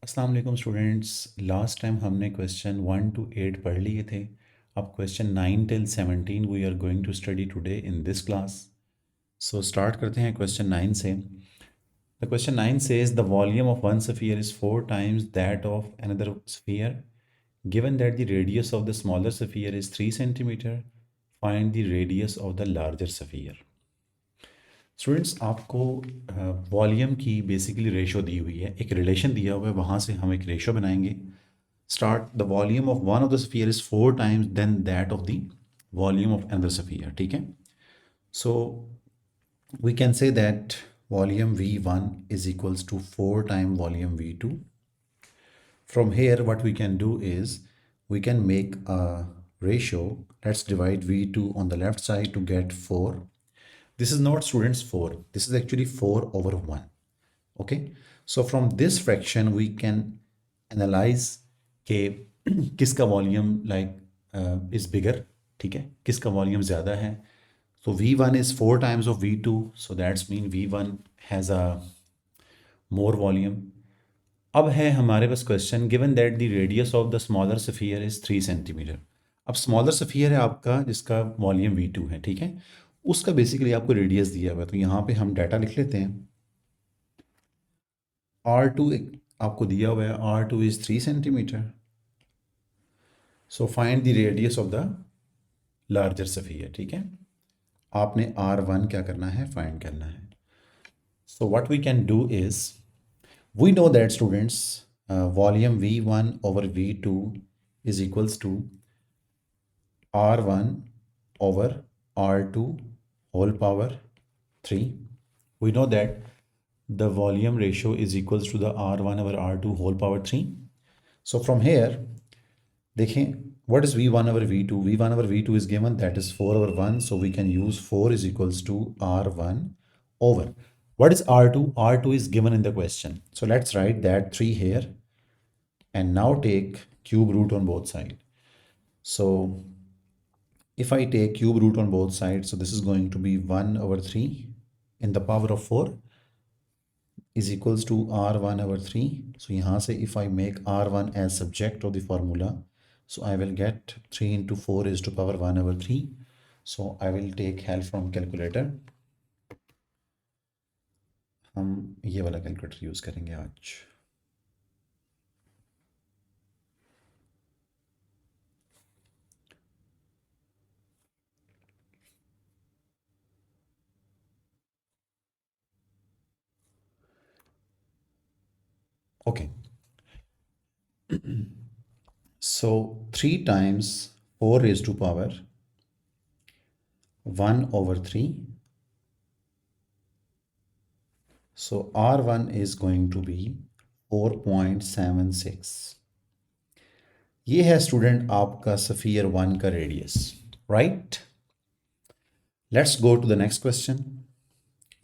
अस्सलाम वालेकुम students. Last time हमने क्वेश्चन 1 to 8 पढ़ लिए थे। अब question 9 till 17 we are going to study today in this class. So start करते हैं क्वेश्चन 9 से। The question 9 says the volume of one sphere is 4 times that of another sphere. Given that the radius of the smaller sphere is 3 centimeter, find the radius of the larger sphere. Students आपको volume की basically ratio दी हुई है, एक relation दिया हुआ है, वहाँ से हम एक रेशो बनाएंगे। Start the volume of one of the sphere is 4 times than that of the volume of another sphere. ठीक है, so we can say that volume V1 is equals to 4 times volume V2. From here what we can do is we can make a ratio. Let's divide V2 on the left side to get 4. This is not students 4, this is actually 4 over 1. Okay, so from this fraction we can analyze के किसका volume is bigger. ठीक है, किसका volume ज़्यादा है। तो V1 is 4 times of V2, so that's mean V1 has a more volume. अब है हमारे पास question given that the radius of the smaller sphere is 3 centimetre. अब स्मॉलर सफियर है आपका जिसका वॉल्यूम V2 है। ठीक है, उसका बेसिकली आपको रेडियस दिया हुआ है, तो यहाँ पे हम डाटा लिख लेते हैं। R2 आपको दिया हुआ है, R2 is 3 centimetre. So find the radius of the larger sphere. ठीक है, आपने R1 क्या करना है, फाइंड करना है। So what we can do is we know that students volume V1 over V2 is equals to R1 over R2 whole power 3. We know that the volume ratio is equals to the R1 over R2 whole power 3. So from here देखें what is V1 over V2. V1 over V2 is given, that is 4 over 1, so we can use 4 is equals to R1 over what is R2? R2 is given in the question. So let's write that 3 here and now take cube root on both sides. So if I take cube root on both sides, so this is going to be 1 over 3 in the power of 4 is equals to R1 over 3. So यहाँ से if I make R1 as subject of the formula, so I will get 3 into 4 is to power 1 over 3. So I will take help from calculator. हम ये वाला calculator use करेंगे आज। Okay, so 3 times 4 raised to power 1 over 3. So R1 is going to be 4.76. ये है student आपका sphere 1 का radius, right. Let's go to the next question.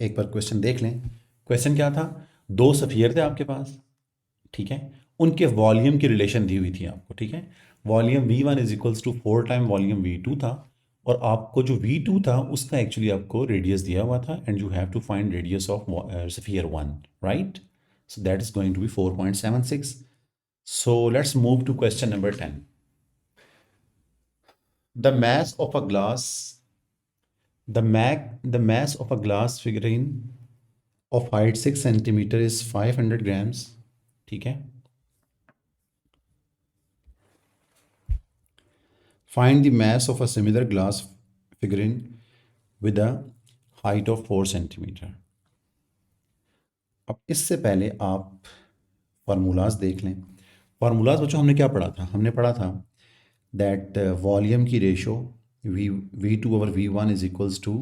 एक बार क्वेश्चन देख लें। क्वेश्चन क्या था, दो सफियर थे आपके पास। ठीक है, उनके वॉल्यूम की रिलेशन दी हुई थी आपको। ठीक है, volume V1 is equals to 4 time volume V2 था, और आपको जो V2 था उसका एक्चुअली आपको रेडियस दिया हुआ था, and you have to find radius of sphere 1, right. So that is going to be 4.76. So let's move to question number 10. The mass of a glass the mass of a glass figurine of height 6 centimeter is 500 grams. ठीक है, find the mass of a similar glass figurine with a height of 4 centimeter. अब इससे पहले आप formulas देख लें। Formulas बच्चों हमने क्या पढ़ा था, हमने पढ़ा था दैट वॉल्यूम की ratio V2 over V1 is equals to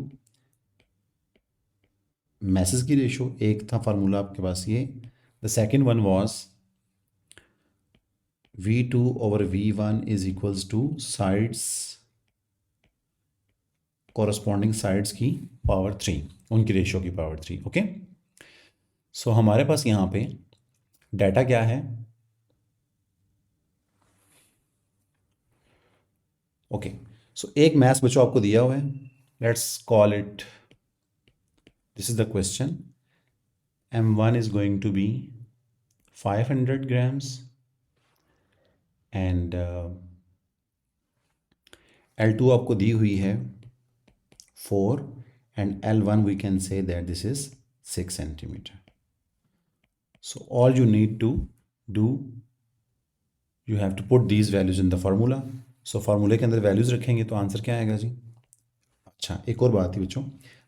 masses की रेशो। एक था फार्मूला आपके पास ये। The second one was V2 over V1 is equals to sides, corresponding sides की पावर 3, उनकी रेशो की पावर 3। ओके, सो हमारे पास यहाँ पे डाटा क्या है। ओके, सो एक मैथ्स बच्चों आपको दिया हुआ है, let's call it, this is the question. M1 is going to be 500 grams, and L2 आपको दी हुई है 4, and L1 we can say that this is 6 centimeter. So all you need to do, you have to put these values in the formula. So formula के अंदर values रखेंगे तो answer क्या आएगा जी? अच्छा, एक और बात थी बच्चों,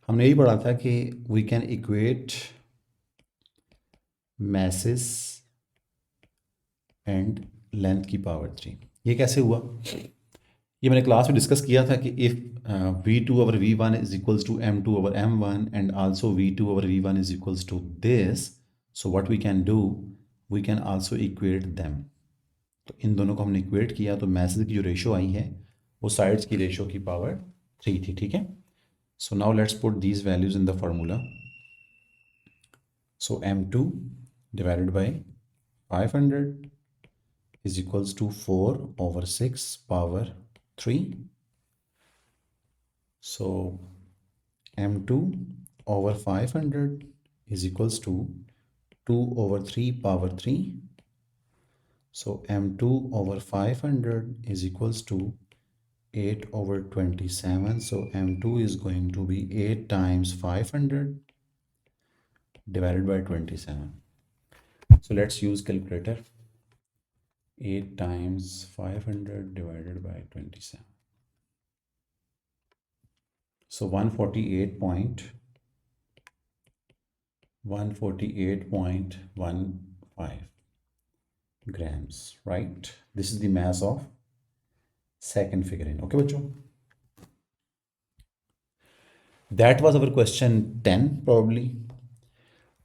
हमने यही पढ़ा था कि we can equate masses and length की power 3. ये कैसे हुआ? ये मैंने क्लास में डिस्कस किया था कि if v2 over v1 is equals to m2 over m1 and also v2 over v1 is equals to this, so what we can do, we can also equate them. तो इन दोनों को हमने equate किया तो message की जो ratio आई है वो साइड्स की रेशो की पावर 3 थी, ठीक है. सो now let's put these values in the formula. So m2 divided by 500 is equals to 4 over 6 power 3. So m2 over 500 is equals to 2 over 3 power 3. So m2 over 500 is equals to 8 over 27. So m2 is going to be 8 times 500 divided by 27. So let's use calculator. 8 times 500 divided by 27. So 148.15 grams, right? This is the mass of second figurine. Okay, bachcho? That was our question 10 probably.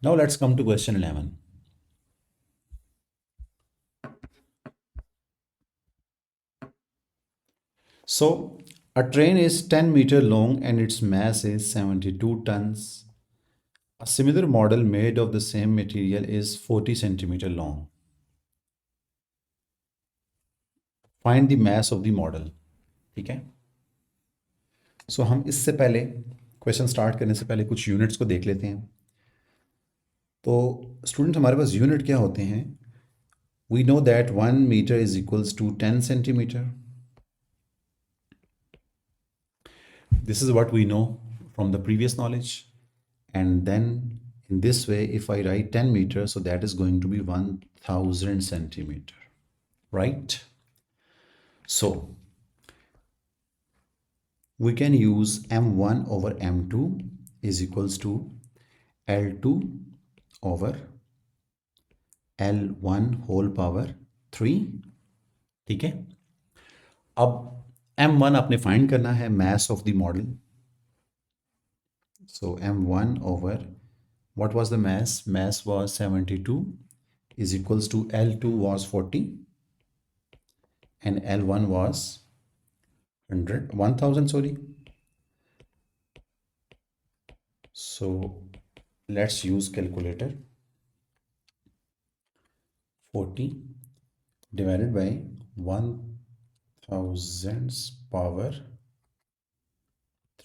Now let's come to question 11. So a train is 10 meter long and its mass is 72 tons. A similar model made of the same material is 40 centimeter long. Find the mass of the model. ठीक है. सो हम इससे पहले question start करने से पहले कुछ units को देख लेते हैं. तो स्टूडेंट हमारे पास यूनिट क्या होते हैं? We know that 1 metre is equals to 10 centimetre. This is what we know from the previous knowledge. And then in this way, if I write 10 meters, so that is going to be 1000 centimeter, right? So we can use m1 over m2 is equals to L2 over L1 whole power 3. ठीक है. अब m1 आपने find करना है mass of the model. So m1 over, what was the mass? Mass was 72 is equals to L2 was 40 and L1 was 1000, sorry. So let's use calculator. 40 divided by 1000 power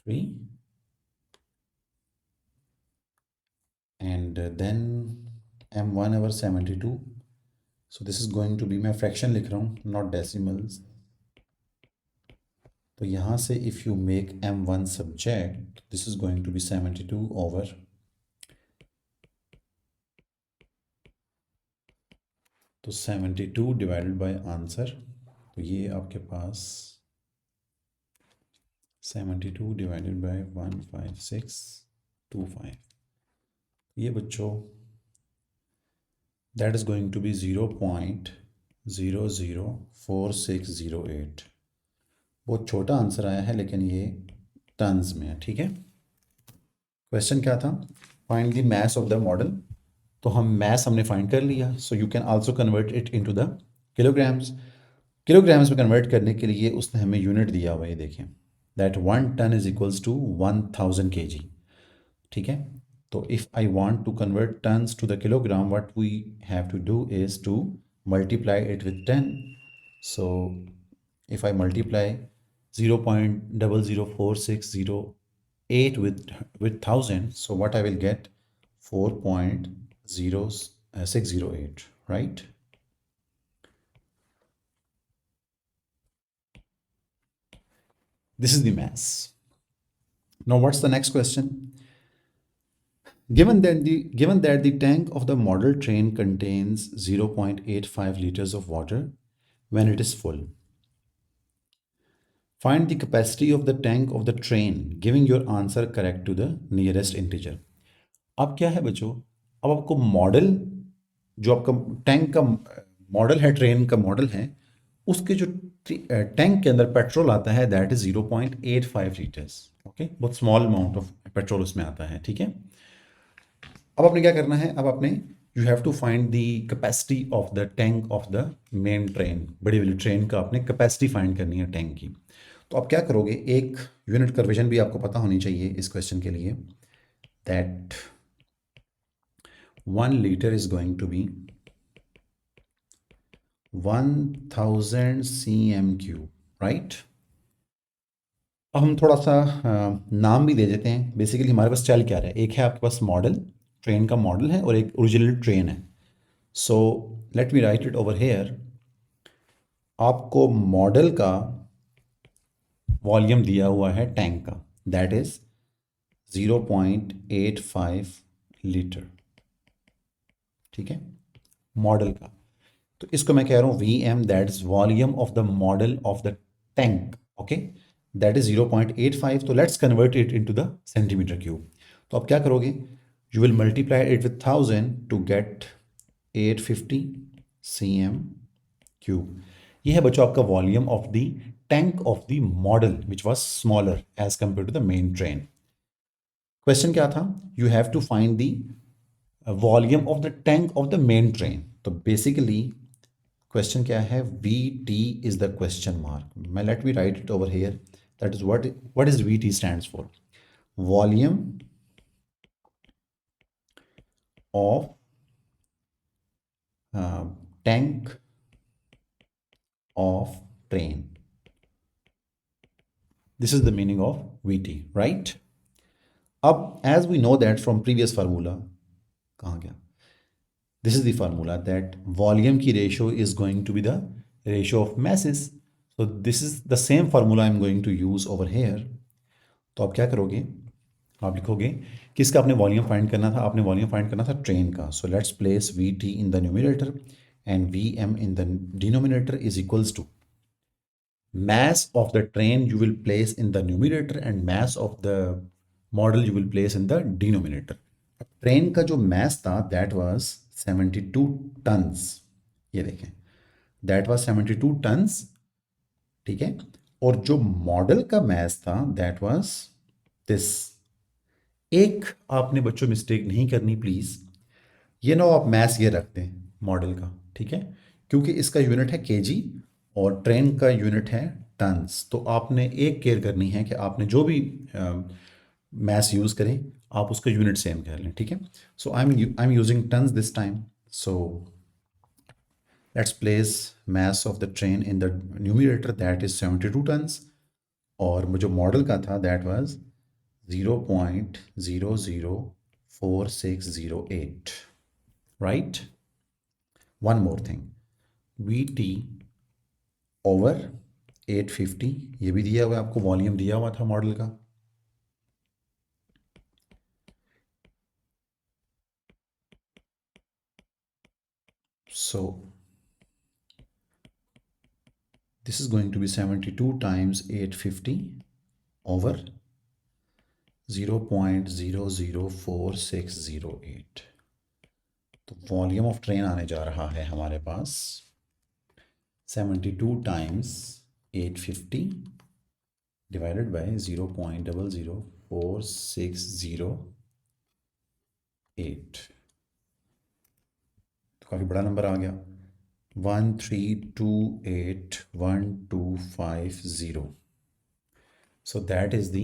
3 and then m1 over 72. So this is going to be, मैं fraction लिख रहा हूँ, not decimals. तो यहाँ से if you make m1 subject, this is going to be 72 over, तो 72 divided by answer, तो ये आपके पास 72 divided by 15625. ये बच्चों that is going to be 0.004608. बहुत छोटा आंसर आया है लेकिन ये टन्स में है, ठीक है. क्वेश्चन क्या था? Find the mass of the model. तो हम मास हमने फाइंड कर लिया. So you can also convert it into the kilograms. Kilograms में कन्वर्ट करने के लिए उसने हमें यूनिट दिया हुआ है, ये देखें, that 1 ton is equals to 1000 kg. ठीक है. तो if I want to convert tons to the kilogram, what we have to do is to multiply it with 10. So if I multiply 0.004608 with 1000, so what I will get 4.0608, right? This is the mass. Now, what's the next question? Given that the tank of the model train contains 0.85 liters of water when it is full, find the capacity of the tank of the train, giving your answer correct to the nearest integer. अब क्या है बच्चों? अब आपको model, जो आपका tank का model है, ट्रेन का मॉडल है, उसके जो टैंक के अंदर पेट्रोल आता है दैट इज 0.85 लीटर्स। ओके, बहुत स्मॉल अमाउंट ऑफ पेट्रोल उसमें आता है, ठीक है। अब आपने क्या करना है? अब आपने you have to find the capacity of the tank of the main train. बड़ी वाली ट्रेन का आपने कैपेसिटी फाइंड करनी है टैंक की। तो आप क्या करोगे? एक यूनिट कन्वर्जन भी आपको पता होनी चाहिए इस क्वेश्चन के लिए, that 1 liter is going to be 1000 cm cube, right. अब हम थोड़ा सा नाम भी दे देते हैं। बेसिकली हमारे पास चल क्या रहा है? एक है आपके पास मॉडल, ट्रेन का मॉडल है, और एक ओरिजिनल ट्रेन है। So let me write it over hair. आपको मॉडल का वॉल्यूम दिया हुआ है टैंक का, दैट इज 0.85 लीटर, ठीक है, मॉडल का। तो इसको मैं कह रहा हूँ V M, that is volume of the model of the tank. Okay, that is 0.85। तो let's convert it into the centimetre cube. तो आप क्या करोगे? You will multiply it with 1000 to get 850 cm cube. ये है बच्चों आपका volume of the tank of the model which was smaller as compare to the main train. Question क्या था? You have to find the volume of the tank of the main train. तो basically question क्या है? V T is the question mark. मैं let me write it over here, that is what is V T stands for? Volume of tank of train. This is the meaning of V T, right. अब as we know that from previous formula, कहाँ गया? This is the formula that volume की ratio is going to be the ratio of masses. So this is the same formula I'm going to use over here. तो आप क्या करोगे? आप लिखोगे किसका आपने वॉल्यूम फाइंड करना था? आपने वॉल्यूम फाइंड करना था ट्रेन का। So let's place V T in the numerator and V M in the denominator is equals to mass of the train you will place in the numerator and mass of the model you will place in the denominator. Train का जो mass था that was 72 tons। ये देखें, that was 72 tons, ठीक है। और जो model का mass था that was this। एक आपने बच्चों मिस्टेक नहीं करनी प्लीज़, ये ना आप mass ये रखते हैं मॉडल का, ठीक है, क्योंकि इसका यूनिट है केजी और ट्रेन का यूनिट है टन्स। तो आपने एक केयर करनी है कि आपने जो भी मैथ्स यूज़ करें आप उसका यूनिट सेम कर लें, ठीक है। So I am using tons this time. So let's place mass of the train in the numerator that is 72 tons, और जो मॉडल का था that was 0.004608, right. One more thing, V T over 850, ये भी दिया हुआ है आपको, वॉल्यूम दिया हुआ था मॉडल का। So this is going to be 72 times 850 over 0.004608। तो वॉल्यूम ऑफ ट्रेन आने जा रहा है हमारे पास 72 times 850 डिवाइडेड बाय 0.004608। तो काफ़ी बड़ा नंबर आ गया, 1328150। सो that is the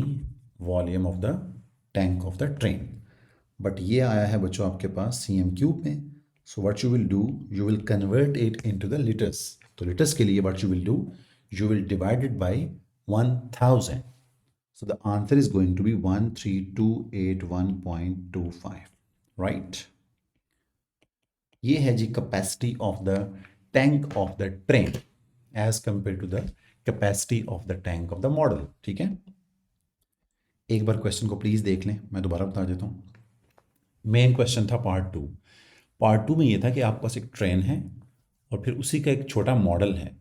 volume of the tank of the train. But ये आया है बच्चों आपके पास सी एम क्यूब में। सो what you will do, you will convert it into the litres. तो लीटर्स के लिए what you will do, you will divide it by 1000। So the answer is going to be 13281.25, right? ये है जी capacity of the tank of the train as compare to the capacity of the tank of the model. ठीक है, एक बार question को please देख लें, मैं दोबारा बता देता हूँ। मेन क्वेश्चन था पार्ट 2 में ये था कि आपके पास एक ट्रेन है और फिर उसी का एक छोटा मॉडल है।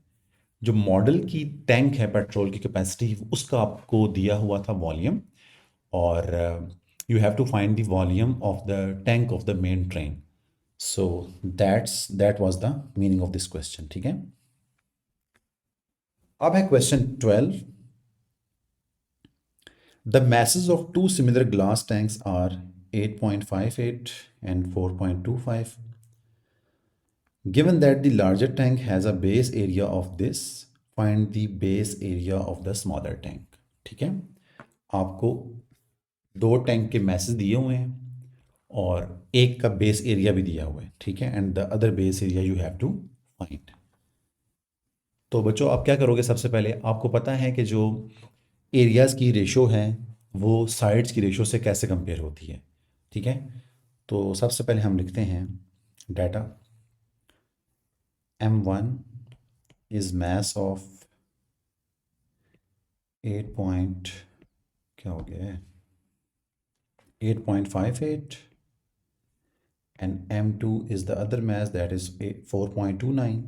जो मॉडल की टैंक है पेट्रोल की कैपेसिटी, उसका आपको दिया हुआ था वॉल्यूम, और you have to find the volume of the tank of the main train. So that was the meaning of this question. ठीक है, अब है question 12। The masses of two similar glass tanks are 8.58 and 4.25. Given that the larger tank has a base area of this, find the base area of the smaller tank। ठीक है, आपको दो tank के message दिए हुए हैं और एक का बेस एरिया भी दिया हुआ है। ठीक है, and the other base area you have to find. तो बच्चों आप क्या करोगे, सबसे पहले आपको पता है कि जो एरियाज़ की रेशो है वो साइड्स की रेशो से कैसे कंपेयर होती है। ठीक है, तो सबसे पहले हम लिखते हैं data m1 is mass of 8 point क्या हो गया है 8.58 and m2 is the other mass that is 4.29,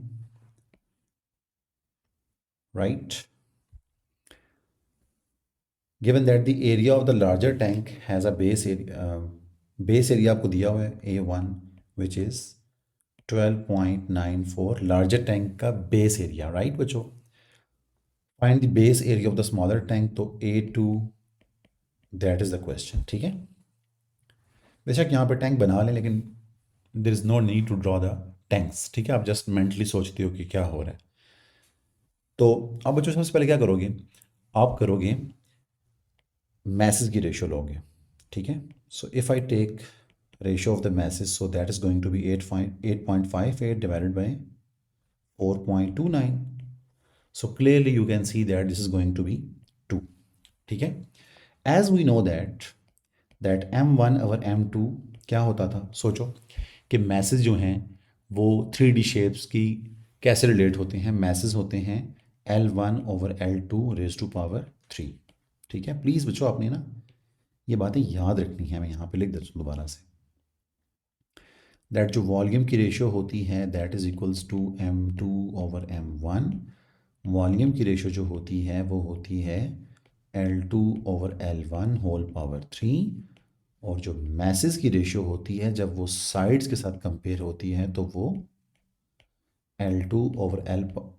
right? Given that the area of the larger tank has a base area आपको दिया हुआ है A1 which is 12.94, larger tank का base area, right बच्चों? Find the base area of the smaller tank, तो A2, that is the question। ठीक है, बेशक यहाँ पे टैंक बना लें लेकिन there is no need to draw the tanks. ठीक है, आप जस्ट मेंटली सोचते हो कि क्या हो रहा है। तो अब बच्चों सबसे पहले क्या करोगे, आप करोगे मैसेज की रेशियो लोगे। ठीक है, so if I take ratio of the masses, so that is going to be 8.58 divided by 4.29। So clearly you can see that this is going to be 2। ठीक है, as we know that M1 और M2 क्या होता था, सोचो कि message जो हैं वो 3D शेप्स की कैसे रिलेट होते हैं। मैसेज होते हैं L1 over L2 raise to power 3। ठीक है, प्लीज़ बच्चों आपने ना ये बातें याद रखनी है। मैं यहाँ पे लिख देता हूँ दोबारा से, दैट जो वॉल्यूम की रेशियो होती है that is equals to M2 over M1। Volume की रेशियो जो होती है वो होती है L2 over L1 whole power 3, और जो मैसेज की रेशियो होती है जब वो साइड्स के साथ कंपेयर होती है तो वो L2 over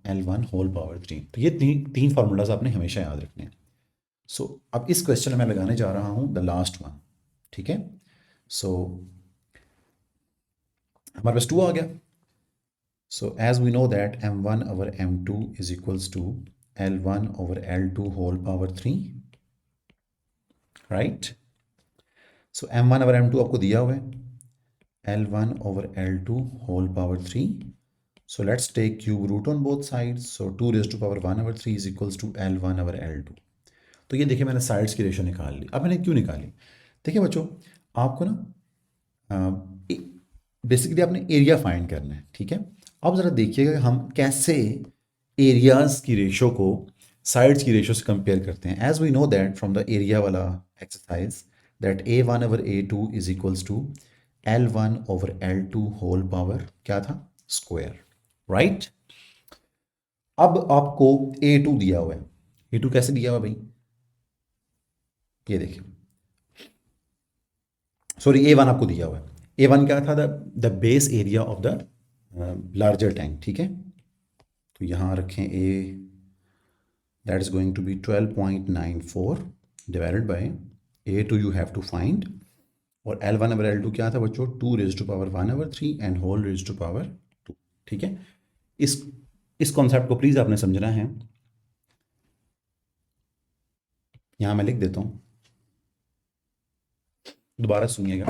L1 whole power 3। तो ये तीन फार्मूलाज आपने हमेशा याद रखने हैं। सो अब इस क्वेश्चन में मैं लगाने जा रहा हूँ द लास्ट वन। ठीक है, सो हमारे पास 2 आ गया। So as we know that M1 over M2 is equals to L1 over L2 whole power 3, right? So M1 over M2 आपको दिया हुआ है L1 over L2 whole power 3। So let's take cube root on both sides. So 2 raised to power 1 over 3 is equals to L1 over L2। तो ये देखिए मैंने sides की ratio निकाल ली। अब मैंने क्यों निकाली, देखिए बच्चों आपको ना बेसिकली आपने एरिया फाइंड करना है। ठीक है, अब ज़रा देखिएगा हम कैसे एरियाज़ की रेशो को साइड्स की रेशो से कंपेयर करते हैं। As we know that from the area वाला exercise that A1 over A2 is equals to L1 over L2 whole power क्या था, स्क्वायर, राइट? अब आपको A2 दिया हुआ है। A2 कैसे दिया हुआ है भाई, ये देखिए, सॉरी A1 आपको दिया हुआ है। A1 क्या था, the base area of the larger tank. ठीक है, तो यहाँ रखें A, that is going to be 12.94 divided by A2 you have to find, और L1 ओवर L2 क्या था बच्चों, 2 raise to power 1 over 3 and whole raise to power 2। ठीक है, इस कॉन्सेप्ट को प्लीज़ आपने समझना है। यहाँ मैं लिख देता हूँ, दोबारा सुनिएगा।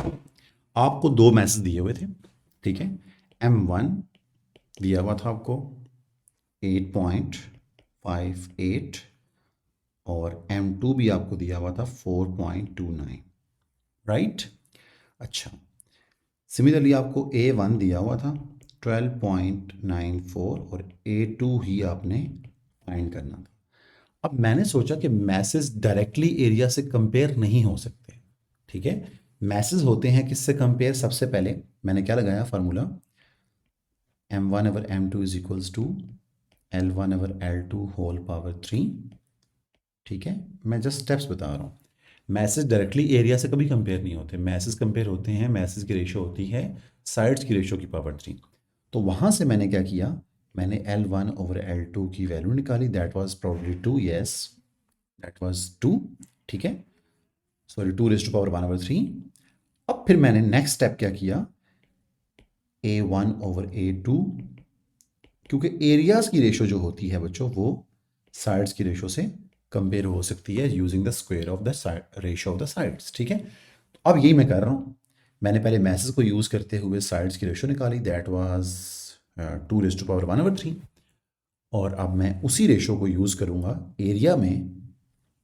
आपको 2 मैसेज दिए हुए थे। ठीक है, M1 दिया हुआ था आपको 8.58 और M2 भी आपको दिया हुआ था 4.29, राइट? अच्छा, सिमिलरली आपको A1 दिया हुआ था 12.94 और A2 ही आपने फाइंड करना था। अब मैंने सोचा कि मैसेज डायरेक्टली एरिया से कंपेयर नहीं हो सकते, ठीक है। मैसेज होते हैं किससे कंपेयर? सबसे पहले मैंने क्या लगाया formula, m1 over m2 is equals to L1 over L2 whole power 3, ठीक है। मैं जस्ट स्टेप्स बता रहा हूँ। मैसेज डायरेक्टली एरिया से कभी कंपेयर नहीं होते, मैसेज कंपेयर होते हैं, मैसेज की रेशो होती है साइड्स की रेशो की पावर 3। तो वहाँ से मैंने क्या किया, मैंने L1 over L2 की वैल्यू निकाली, that was probably 2, yes that was 2, ठीक है, sorry 2 raise to power 1 over 3। अब फिर मैंने नेक्स्ट स्टेप क्या किया, A1 over A2, क्योंकि एरियाज की रेशो जो होती है बच्चों वो साइड्स की रेशो से कंपेयर हो सकती है using the square of the ratio of the sides, ठीक है। तो अब यही मैं कर रहा हूँ, मैंने पहले मैसेज को यूज़ करते हुए साइड्स की रेशो निकाली, that was 2 raise to power 1 over 3, और अब मैं उसी रेशो को यूज़ करूँगा एरिया में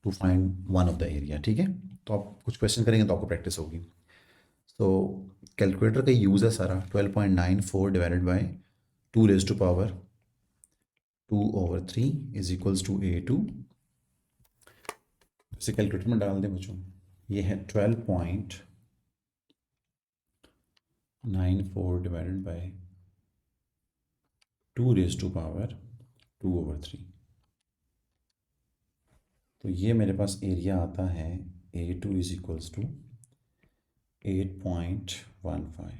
to find one of the area, ठीक है। तो आप कुछ क्वेश्चन करेंगे तो आपको प्रैक्टिस होगी। तो कैलकुलेटर का यूज़ है सारा, 12.94 divided by 2 raise to power 2 over 3 is equals to A2। इसे कैलकुलेटर में डाल दें बच्चों, ये है 12.94 divided by 2 raise to power 2 over 3। तो ये मेरे पास एरिया आता है A2 इज इक्वल्स टू 8.15,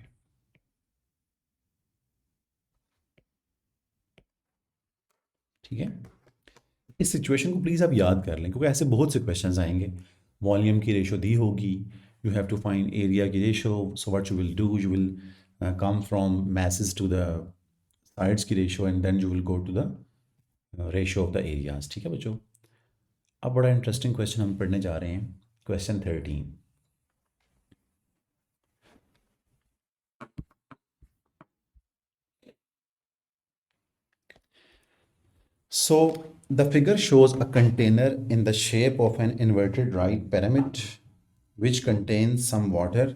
ठीक है। इस सिचुएशन को प्लीज़ आप याद कर लें, क्योंकि ऐसे बहुत से क्वेश्चंस आएंगे। वॉल्यूम की रेशो दी होगी, you have to find area की ratio, so what you will do, you will come from message to the sides की ratio and then you will go to the ratio of the areas, ठीक है बच्चों। अब बड़ा interesting question हम पढ़ने जा रहे हैं, question 13। So the figure shows a container in the shape of an inverted right pyramid which contains some water.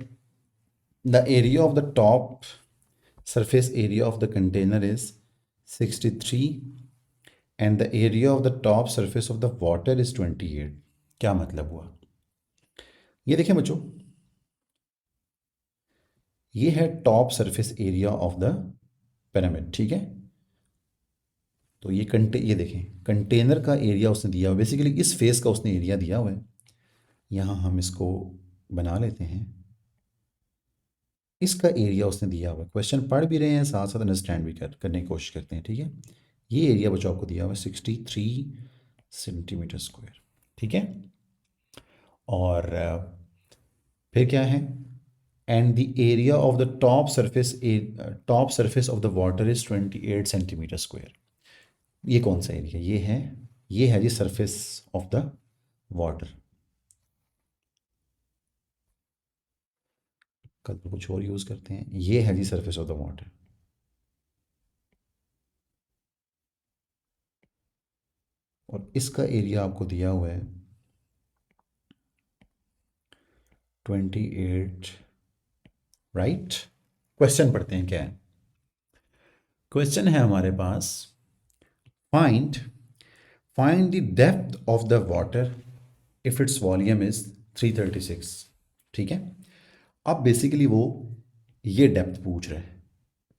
The area of the top surface area of the container is 63 and the area of the top surface of the water is 28। क्या मतलब हुआ? ये देखें बच्चों, ये है top surface area of the pyramid, ठीक है। तो ये देखें कंटेनर का एरिया उसने दिया हुआ, बेसिकली इस फेस का उसने एरिया दिया हुआ है। यहाँ हम इसको बना लेते हैं, इसका एरिया उसने दिया हुआ है। क्वेश्चन पढ़ भी रहे हैं साथ साथ अंडरस्टैंड भी करने की कोशिश करते हैं, ठीक है। ये एरिया बच्चों आपको दिया हुआ है 63 सेंटीमीटर स्क्वायर, ठीक है। और फिर क्या है, and the area of the top surface of the water is 28 centimetre square. ये कौन सा एरिया? ये है जी सरफेस ऑफ द वाटर। कल तो कुछ और यूज़ करते हैं, ये है जी सरफेस ऑफ द वाटर। और इसका एरिया आपको दिया हुआ है 28, राइट। क्वेश्चन पढ़ते हैं क्या है। क्वेश्चन है हमारे पास, find find the depth of the water if it's volume is 336, ठीक है। अब बेसिकली वो ये डेप्थ पूछ रहा है,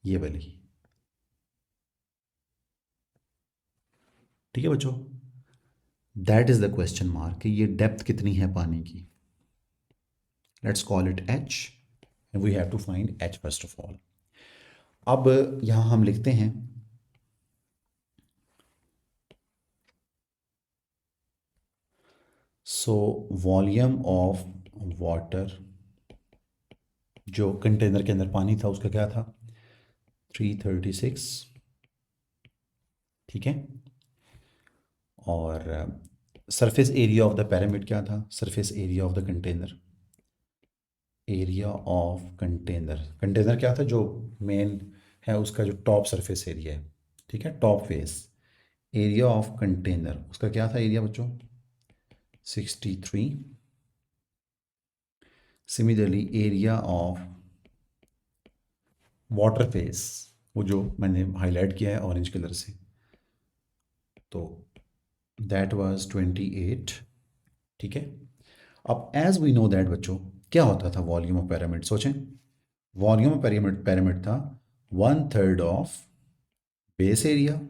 ये वाली, ठीक है बच्चों। That is the question mark कि ये डेप्थ कितनी है पानी की। Let's call it H and we have to find H first of all. अब यहां हम लिखते हैं सो वॉल्यूम ऑफ वाटर, जो कंटेनर के अंदर पानी था उसका क्या था 336, ठीक है। और surface area of the pyramid क्या था, surface area of the container, area of container, container क्या था जो मेन है उसका जो टॉप सरफेस एरिया है, ठीक है, top face area of container उसका क्या था एरिया बच्चों 63। Similarly area of water face, वो जो मैंने हाईलाइट किया है ऑरेंज कलर से, तो दैट वाज 28। ठीक है, अब एज वी नो दैट बच्चों, क्या होता था वॉल्यूम ऑफ पिरामिड? सोचें, वॉल्यूम ऑफ पिरामिड था 1/3 of base area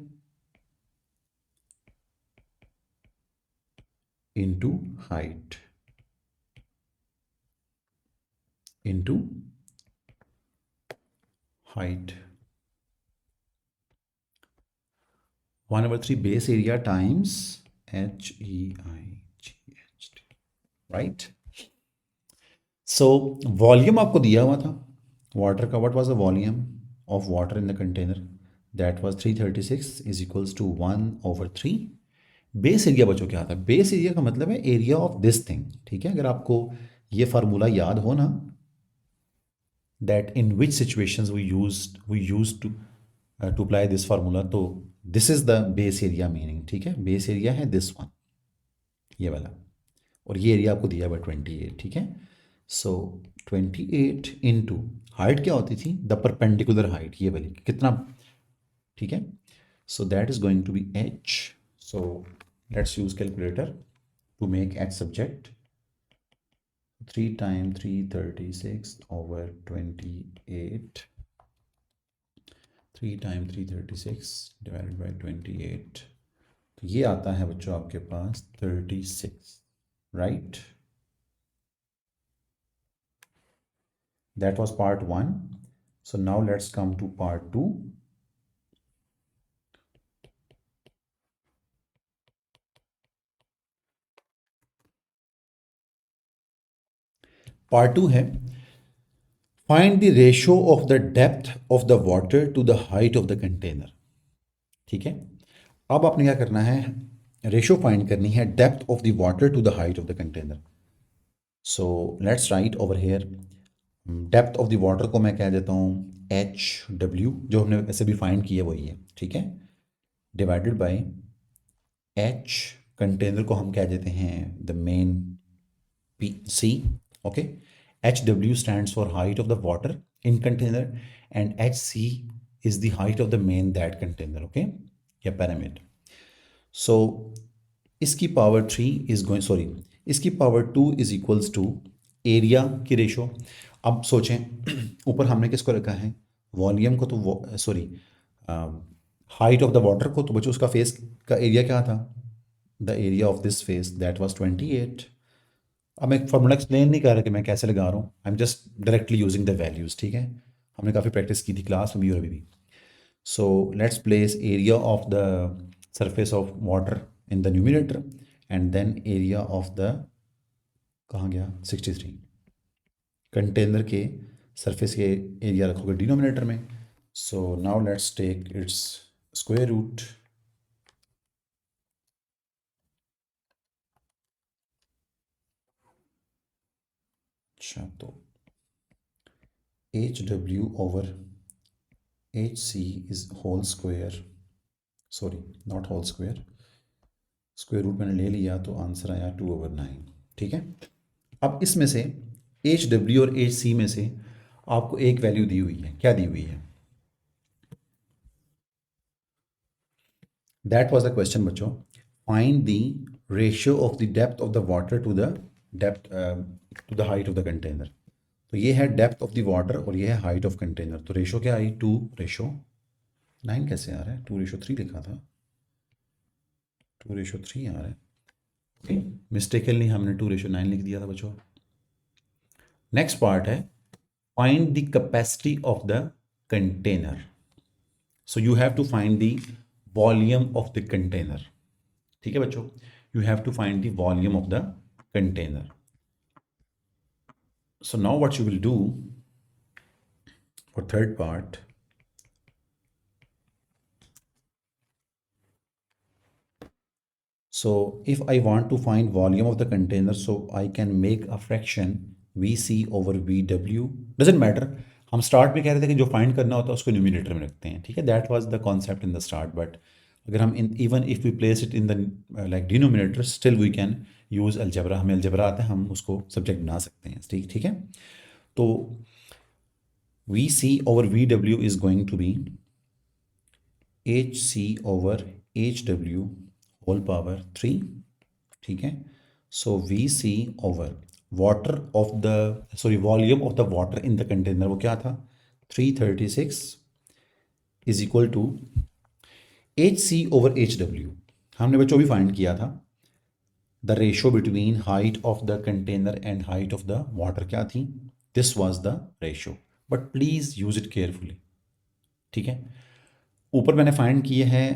into height into height, 1/3 base area times HEIGHT, right. So volume आपको दिया हुआ था वाटर का, what was the volume of water in the container? That was 336 is equals to 1/3। Base area बच्चों क्या आता है? Base area का मतलब है एरिया ऑफ दिस थिंग। ठीक है, अगर आपको ये फार्मूला याद हो ना, that in which situations we use to apply this formula, तो this is the base area meaning. ठीक है, बेस एरिया है दिस वन, ये वाला, और ये एरिया आपको दिया हुआ 28। ठीक है, सो 28 इंटू हाइट क्या होती थी? द परपेंडिकुलर हाइट, ये वाली कितना? ठीक है, so that is going to be h, so let's use calculator to make h subject। 3 times 336 over 28, 3 times 336 divided by 28, तो ये आता है बच्चों आपके पास 36, right. That was part 1, so now let's come to part 2। Part 2 है, find the ratio of the depth of the water to the height of the container. ठीक है, अब आपने क्या करना है? रेशियो फाइंड करनी है depth of the water to the height of the container. So let's write over here, depth of the water को मैं कह देता हूँ HW, जो हमने वैसे भी फाइंड की है वही है। ठीक है, डिवाइडेड बाय H, कंटेनर को हम कह देते हैं the main PC। Okay, HW stands for height of the water in container and HC is the height of the main that container, okay, या pyramid। So इसकी पावर 3 इज गोइंग, सॉरी, इसकी power 2 is equals to area की ratio. अब सोचें, ऊपर हमने किसको रखा है? वॉल्यूम को, तो sorry, height of the water को, तो बच्चों उसका फेस का एरिया क्या था? The area of this face that was 28। अब मैं फॉर्मूला एक्सप्लेन नहीं कर रहा कि मैं कैसे लगा रहा हूँ, I am just directly using the values. ठीक है, हमने काफ़ी प्रैक्टिस की थी क्लास में भी और अभी भी। So let's place area of the surface of water in the numerator and then area of the, कहाँ गया, 63, कंटेनर के सरफेस के एरिया रखोगे डिनोमिनेटर में। So now let's take its square root. अच्छा, तो HW over HC is whole square, sorry not whole square, square root मैंने ले लिया तो आंसर आया 2/9। ठीक है, अब इसमें से HW और HC में से आपको एक वैल्यू दी हुई है, क्या दी हुई है? दैट वाज द क्वेश्चन बच्चों, find the ratio of the depth of the water to the depth to the height of the container. तो ये है डेप्थ ऑफ द वाटर और ये है हाइट ऑफ कंटेनर, तो रेशो क्या आई? 2/9। कैसे आ रहा है? 2/3 लिखा था, 2/3 आ रहा है। ओके, मिस्टेकली हमने 2/9 लिख दिया था बच्चों। नेक्स्ट पार्ट है, find the capacity of the container. So you have to find the volume of the container. ठीक है बच्चों, you have to find the volume of the container. So now what you will do for third part, so if I want to find volume of the container, so I can make a fraction VC over VW, doesn't matter। हम start में कह रहे थे कि जो find करना होता है उसको न्यूमिनेटर में रखते हैं। ठीक है, that was the concept in the start, but अगर हम in even if we place it in the like denominator, still we can use algebra. हमें अलजेब्रा आता है, हम उसको सब्जेक्ट बना सकते हैं। ठीक ठीक है, तो VC over VW is going to be HC over HW whole power 3, ठीक है. So VC over water of the volume of the water in the container वो क्या था 336 is equal to HC over HW. हमने बच्चों भी find किया था the ratio between height of the container and height of the water क्या थी. This was the ratio, but please use it carefully. ठीक है. ऊपर मैंने फाइंड किए हैं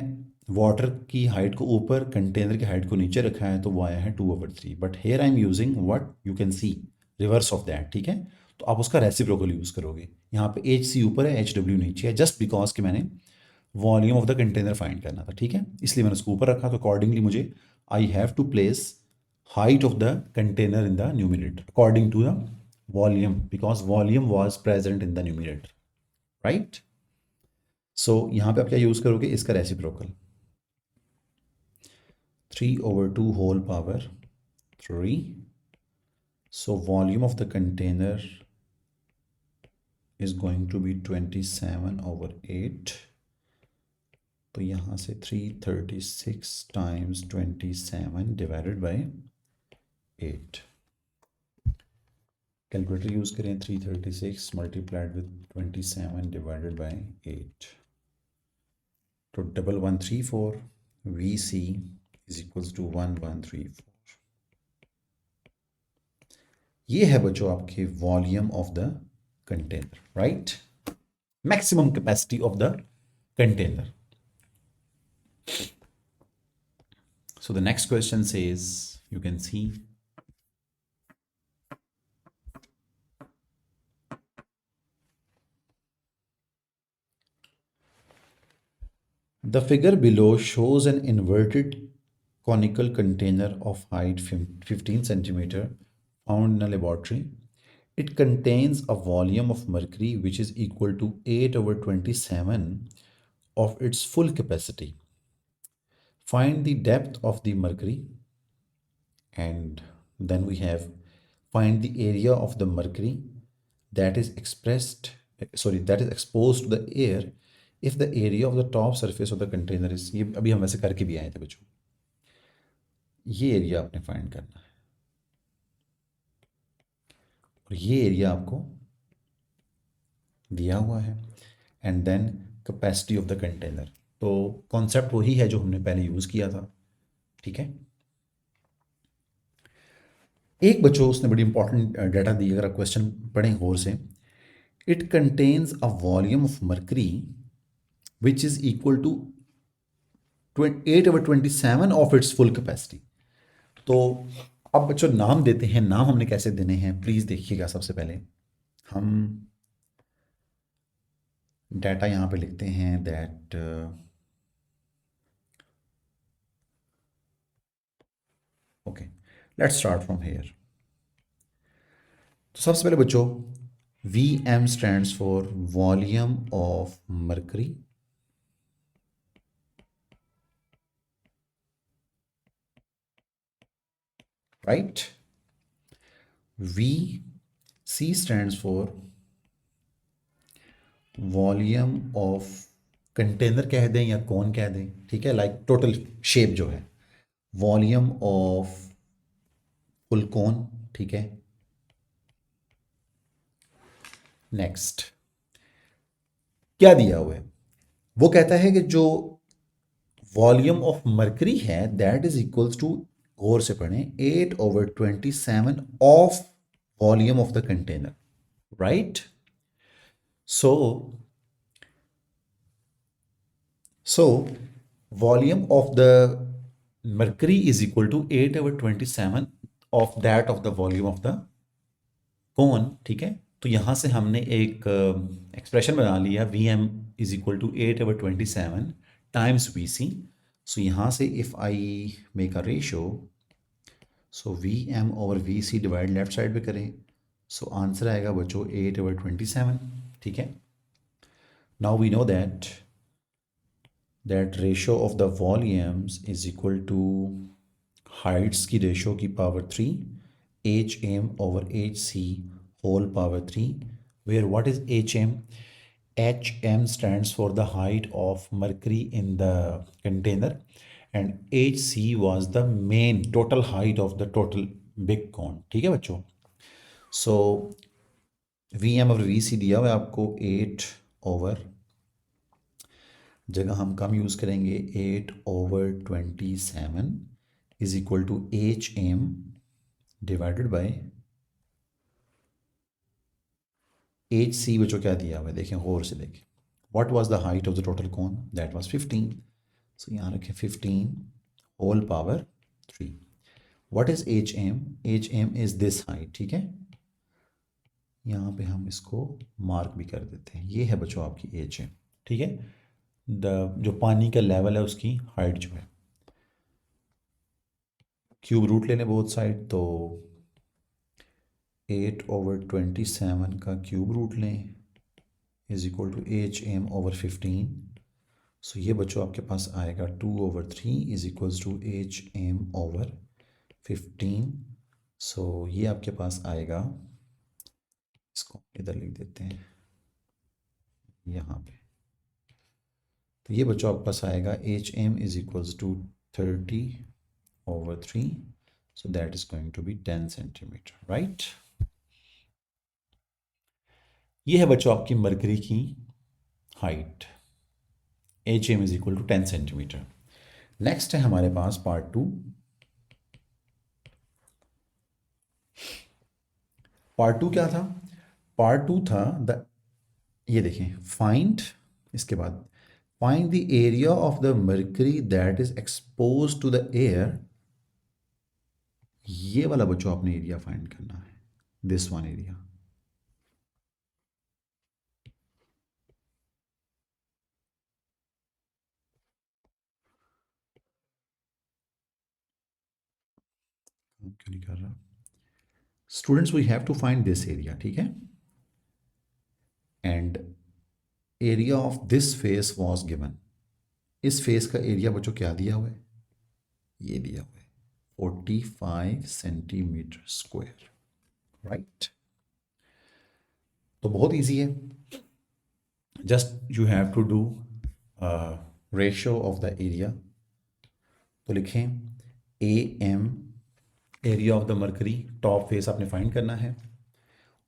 वाटर की हाइट को ऊपर, कंटेनर की हाइट को नीचे रखा है, तो वो आया है 2/3. But here I am using what you can C reverse of that. ठीक है. तो आप उसका रेसिप्रोकल यूज़ करोगे. यहाँ पे एच सी ऊपर है, एच डब्ल्यू नीचे है, जस्ट बिकॉज कि मैंने volume of the container find करना था. ठीक है. इसलिए मैंने उसको ऊपर रखा. तो अकॉर्डिंगली मुझे I have to place height of the container in the numerator according to the volume, because volume was present in the numerator, right? So यहाँ पे आप क्या यूज़ करोगे, इसका reciprocal 3/2 whole power 3. So volume of the container is going to be 27/8. तो यहाँ से 336 times 27 divided by 8. Calculator use करें. 336 मल्टीप्लाइड विद 27 डिवाइडेड बाई 8. तो 1134 VC इज इक्वल्स टू 1134. ये है बच्चों आपके volume of the container, right. Maximum capacity of the container. So the next question says, you can see, the figure below shows an inverted conical container of height 15 centimeter found in a laboratory. It contains a volume of mercury which is equal to 8/27 of its full capacity. Find the depth of the mercury, and then we have find the area of the mercury that is exposed to the air if the area of the top surface of the container is, ये अभी हम वैसे करके भी आए थे बच्चों. ये एरिया आपने फाइंड करना है और ये एरिया आपको दिया हुआ है, and then capacity of the container. तो कॉन्सेप्ट वही है जो हमने पहले यूज़ किया था. ठीक है. एक बच्चों उसने बड़ी इंपॉर्टेंट डाटा दी, अगर आप क्वेश्चन पढ़ें गौर से. It contains a volume of mercury which is equal to 8/27 of its full capacity. तो अब बच्चों नाम देते हैं. नाम हमने कैसे देने हैं प्लीज़ देखिएगा. सबसे पहले हम डाटा यहाँ पे लिखते हैं that okay, let's start from here. तो सबसे पहले बच्चों VM stands for volume of mercury. Right. VC stands for volume of container कह दें या कौन कह दें. ठीक है. लाइक टोटल शेप जो है, वॉल्यूम ऑफ फुल कोन. ठीक है. नेक्स्ट क्या दिया हुआ है, वो कहता है कि जो वॉल्यूम ऑफ मर्करी है दैट इज इक्वल्स टू, गौर से पढ़ें, 8/27 of volume of the container. Right. So volume of the mercury is equal to 8/27 of that of the volume of the cone. ठीक है. तो यहाँ से हमने एक एक्सप्रेशन बना लिया, VM is equal to 8/27 times VC. So यहाँ से if I make a ratio, so VM over VC divide left side पे करें, सो आंसर आएगा बच्चों 8/27. ठीक है. Now we know that ratio of the volumes is equal to heights की ratio की power 3 HM over HC whole power 3 where what is HM? HM stands for the height of mercury in the container, and HC was the main total height of the total big cone. ठीक है बच्चों? So VM और VC दिया हुआ है आपको 8/, जगह हम कम यूज़ करेंगे, 8/27 is equal to HM divided by HC। बच्चों क्या दिया हुआ है देखें, गौर से देखें। What was the height of the total cone? That was 15। So यहाँ रखें 15 whole power 3। What is HM? HM is this height. ठीक है, यहाँ पे हम इसको मार्क भी कर देते हैं। ये है बच्चों आपकी HM। ठीक है, जो पानी का लेवल है उसकी हाइट जो है। क्यूब रूट ले लें बोथ साइड, तो 8/27 का क्यूब रूट लें इज इक्वल टू HM/15। सो ये बच्चों आपके पास आएगा 2/3 इज इक्वल्स टू HM/15। सो ये आपके पास आएगा, इसको इधर लिख देते हैं यहाँ पे। तो ये बच्चों आपके पास आएगा HM is equals to 30/3। So that is going to be 10 centimetre, right. ये है बच्चों आपकी मरकरी की height, HM is equal to 10 centimetre. Next है हमारे पास पार्ट 2। पार्ट 2 क्या था? पार्ट 2 था ये देखें, फाइंड, इसके बाद find the area of the mercury that is expose to the air. ये वाला बच्चों आपने एरिया फाइंड करना है, दिस वन एरिया। क्यों नहीं कर रहा students? We have to find this area. ठीक है, and area of this face was given. इस फेस का एरिया बच्चों क्या दिया हुआ है? ये दिया हुआ है 45 सेंटीमीटर स्क्वायर, राइट। तो बहुत इजी है, just you have to do ratio of the area. तो लिखें AM area of the mercury, top face आपने फाइंड करना है,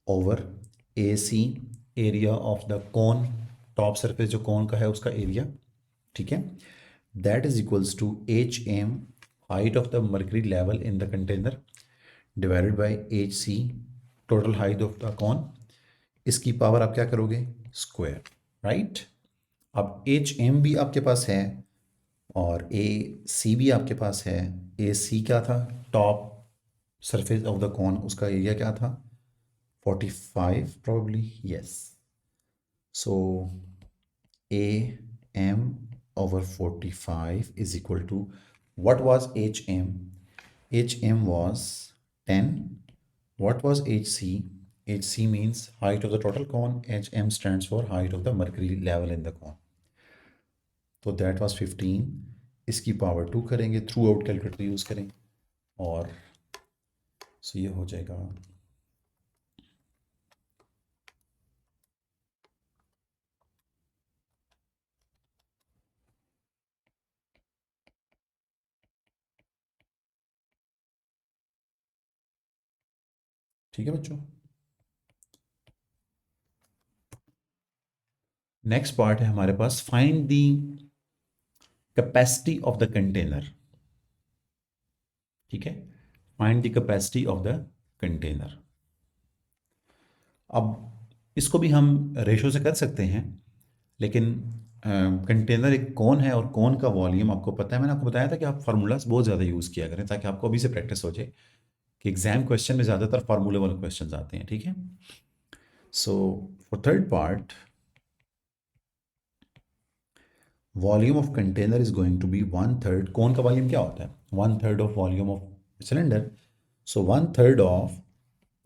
over AC area of the cone, top surface जो कोन का है उसका एरिया। ठीक है, that is equals to HM height of the mercury level in the container divided by HC total height of the cone. इसकी power आप क्या करोगे? Square, right. अब HM भी आपके पास है और AC भी आपके पास है। AC क्या था? टॉप सरफेस ऑफ द कोन, उसका एरिया क्या था? 45 probably, yes. So AM/45 is equal to, what was HM? HM was 10. What was HC? HC means height of the total cone. HM stands for height of the mercury level in the cone. तो that was 15। इसकी power 2 करेंगे, through out calculator use करें, और सो ये हो जाएगा ठीक है बच्चों। नेक्स्ट पार्ट है हमारे पास, find the capacity of the container. ठीक है, find the capacity of the container. अब इसको भी हम रेशो से कर सकते हैं, लेकिन कंटेनर एक कौन है और कौन का वॉल्यूम आपको पता है। मैंने आपको बताया था कि आप फार्मूलाज बहुत ज़्यादा यूज़ किया करें, ताकि आपको अभी से प्रैक्टिस हो जाए कि एग्जाम क्वेश्चन में ज़्यादातर फार्मूले वाले क्वेश्चन आते हैं। ठीक है, so for third part, volume of container is going to be 1/3। कौन का वॉल्यूम क्या होता है? 1/3 of volume of cylinder. So 1/3 of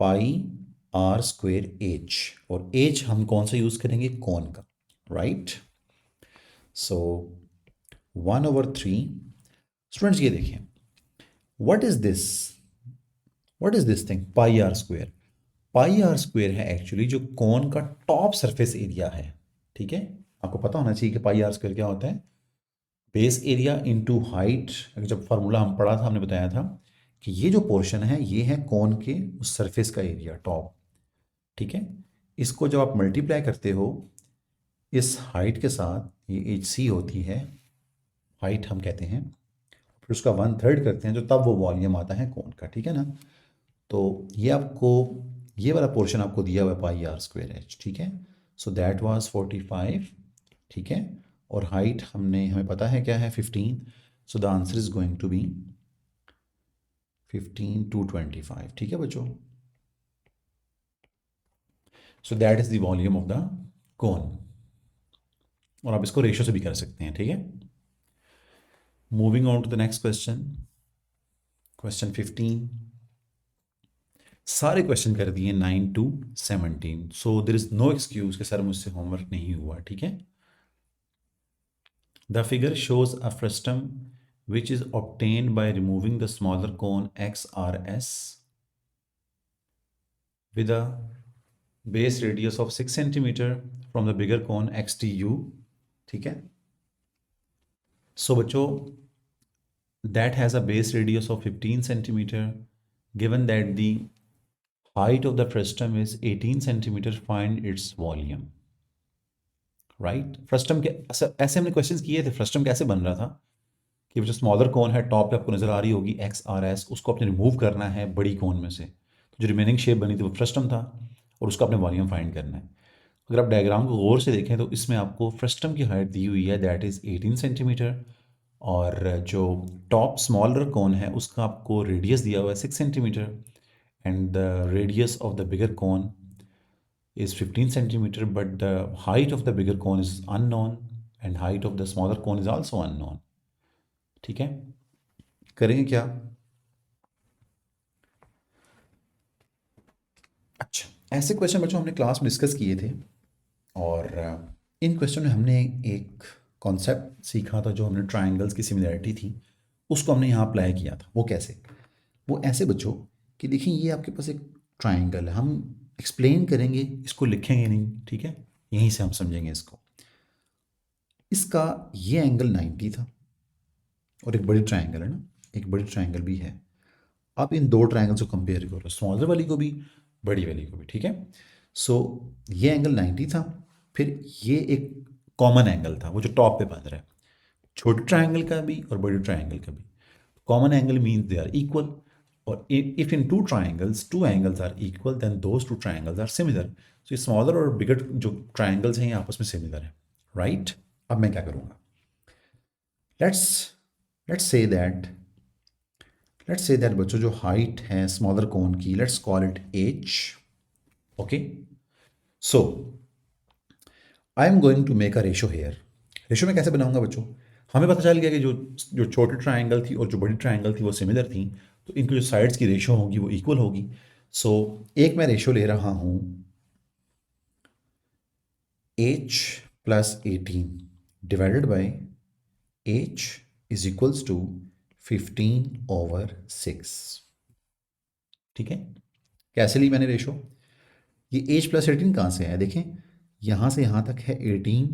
πr² H, और H हम कौन सा यूज़ करेंगे? कौन का, राइट। सो 1/3। स्टूडेंट्स ये देखिए, what is this thing? πr²। Pi r square है एक्चुअली जो कोन का टॉप सरफेस एरिया है, ठीक है। आपको पता होना चाहिए कि पाई आर स्क्वायर क्या होता है, बेस एरिया इनटू हाइट। जब फार्मूला हम पढ़ा था हमने बताया था कि ये जो पोर्शन है ये है कोन के उस सरफेस का एरिया टॉप, ठीक है। इसको जब आप मल्टीप्लाई करते हो इस हाइट के साथ, ये एच सी होती है, हाइट हम कहते हैं, फिर उसका 1/3 करते हैं जो तब वो वॉल्यूम आता है कोन का, ठीक है ना। तो ये आपको, ये वाला पोर्शन आपको दिया हुआ है पाई आर स्क्वायर एच, ठीक है। सो दैट वाज 45, ठीक है। और हाइट हमें पता है क्या है 15, so the answer is going to be 15 to 25, ठीक है बच्चों। So that is the volume of the cone, और आप इसको रेशो से भी कर सकते हैं, ठीक है। Moving on to the next question, question 15। सारे क्वेश्चन कर दिए 9 to 17, so there is no excuse कि सर मुझसे होमवर्क नहीं हुआ, ठीक है। The figure shows a frustum which is obtained by removing the smaller cone XRS with a base radius of 6 centimeter from the bigger cone XTU, ठीक है। सो बच्चों that has a base radius of 15 centimeter, given that the height of the frustum is 18 centimeter, find its volume, right. Frustum के ऐसे हमने questions किए थे, frustum कैसे बन रहा था कि जो स्मॉलर कोन है टॉप पे आपको नज़र आ रही होगी XRS, उसको आपने रिमूव करना है बड़ी कोन में से, तो जो रिमेनिंग शेप बनी थी वो फ्रस्टम था, और उसका आपने वॉल्यूम फाइंड करना है। अगर आप डायग्राम को गौर से देखें तो इसमें आपको फ्रस्टम की हाइट दी हुई है, दैट इज़ 18 सेंटीमीटर, और जो टॉप स्मॉलर कोन है उसका आपको रेडियस दिया हुआ है 6 centimetre, and the radius of the bigger cone is 15 centimeter, but the height of the bigger cone is unknown and height of the smaller cone is also unknown, ठीक है। करेंगे क्या? अच्छा, ऐसे क्वेश्चन बच्चों हमने क्लास में डिस्कस किए थे, और इन क्वेश्चन में हमने एक कॉन्सेप्ट सीखा था, जो हमने ट्रायंगल्स की सिमिलरिटी थी उसको हमने यहाँ अप्लाई किया था। वो कैसे? वो ऐसे बच्चों कि देखिए ये आपके पास एक ट्रायंगल है, हम एक्सप्लेन करेंगे, इसको लिखेंगे नहीं, ठीक है, यहीं से हम समझेंगे इसको। इसका ये एंगल 90 था, और एक बड़ी ट्रायंगल है ना, एक बड़ी ट्रायंगल भी है। आप इन दो ट्रायंगल्स को कंपेयर करो, स्मॉलर वाली को भी, बड़ी वाली को भी, ठीक है। सो ये एंगल 90 था, फिर ये एक कॉमन एंगल था वो जो टॉप पे बन रहा है, छोटे ट्रायंगल का भी और बड़े ट्रायंगल का भी। Common angle means they are equal, और if in two angles are equal then those two triangles are similar. So ये स्मॉलर और बिगर जो ट्रायंगल्स हैं ये आपस में सिमिलर है, राइट। अब मैं क्या करूँगा, लेट्स लेट्स से दैट बच्चों जो हाइट है स्मॉलर कोन की, let's call it h, okay. So I am going to make a ratio here. Ratio में कैसे बनाऊंगा बच्चों, हमें पता चल गया कि जो छोटी ट्रायंगल थी और जो बड़ी ट्रायंगल थी वो सिमिलर थी, तो इनकी जो साइड्स की रेशो होगी वो इक्वल होगी। सो एक मैं रेशो ले रहा हूँ h plus 18 divided by h is equals to 15/6, ठीक है। कैसे ली मैंने रेशो, ये h प्लस 18 कहाँ से है, देखें यहाँ से यहाँ तक है 18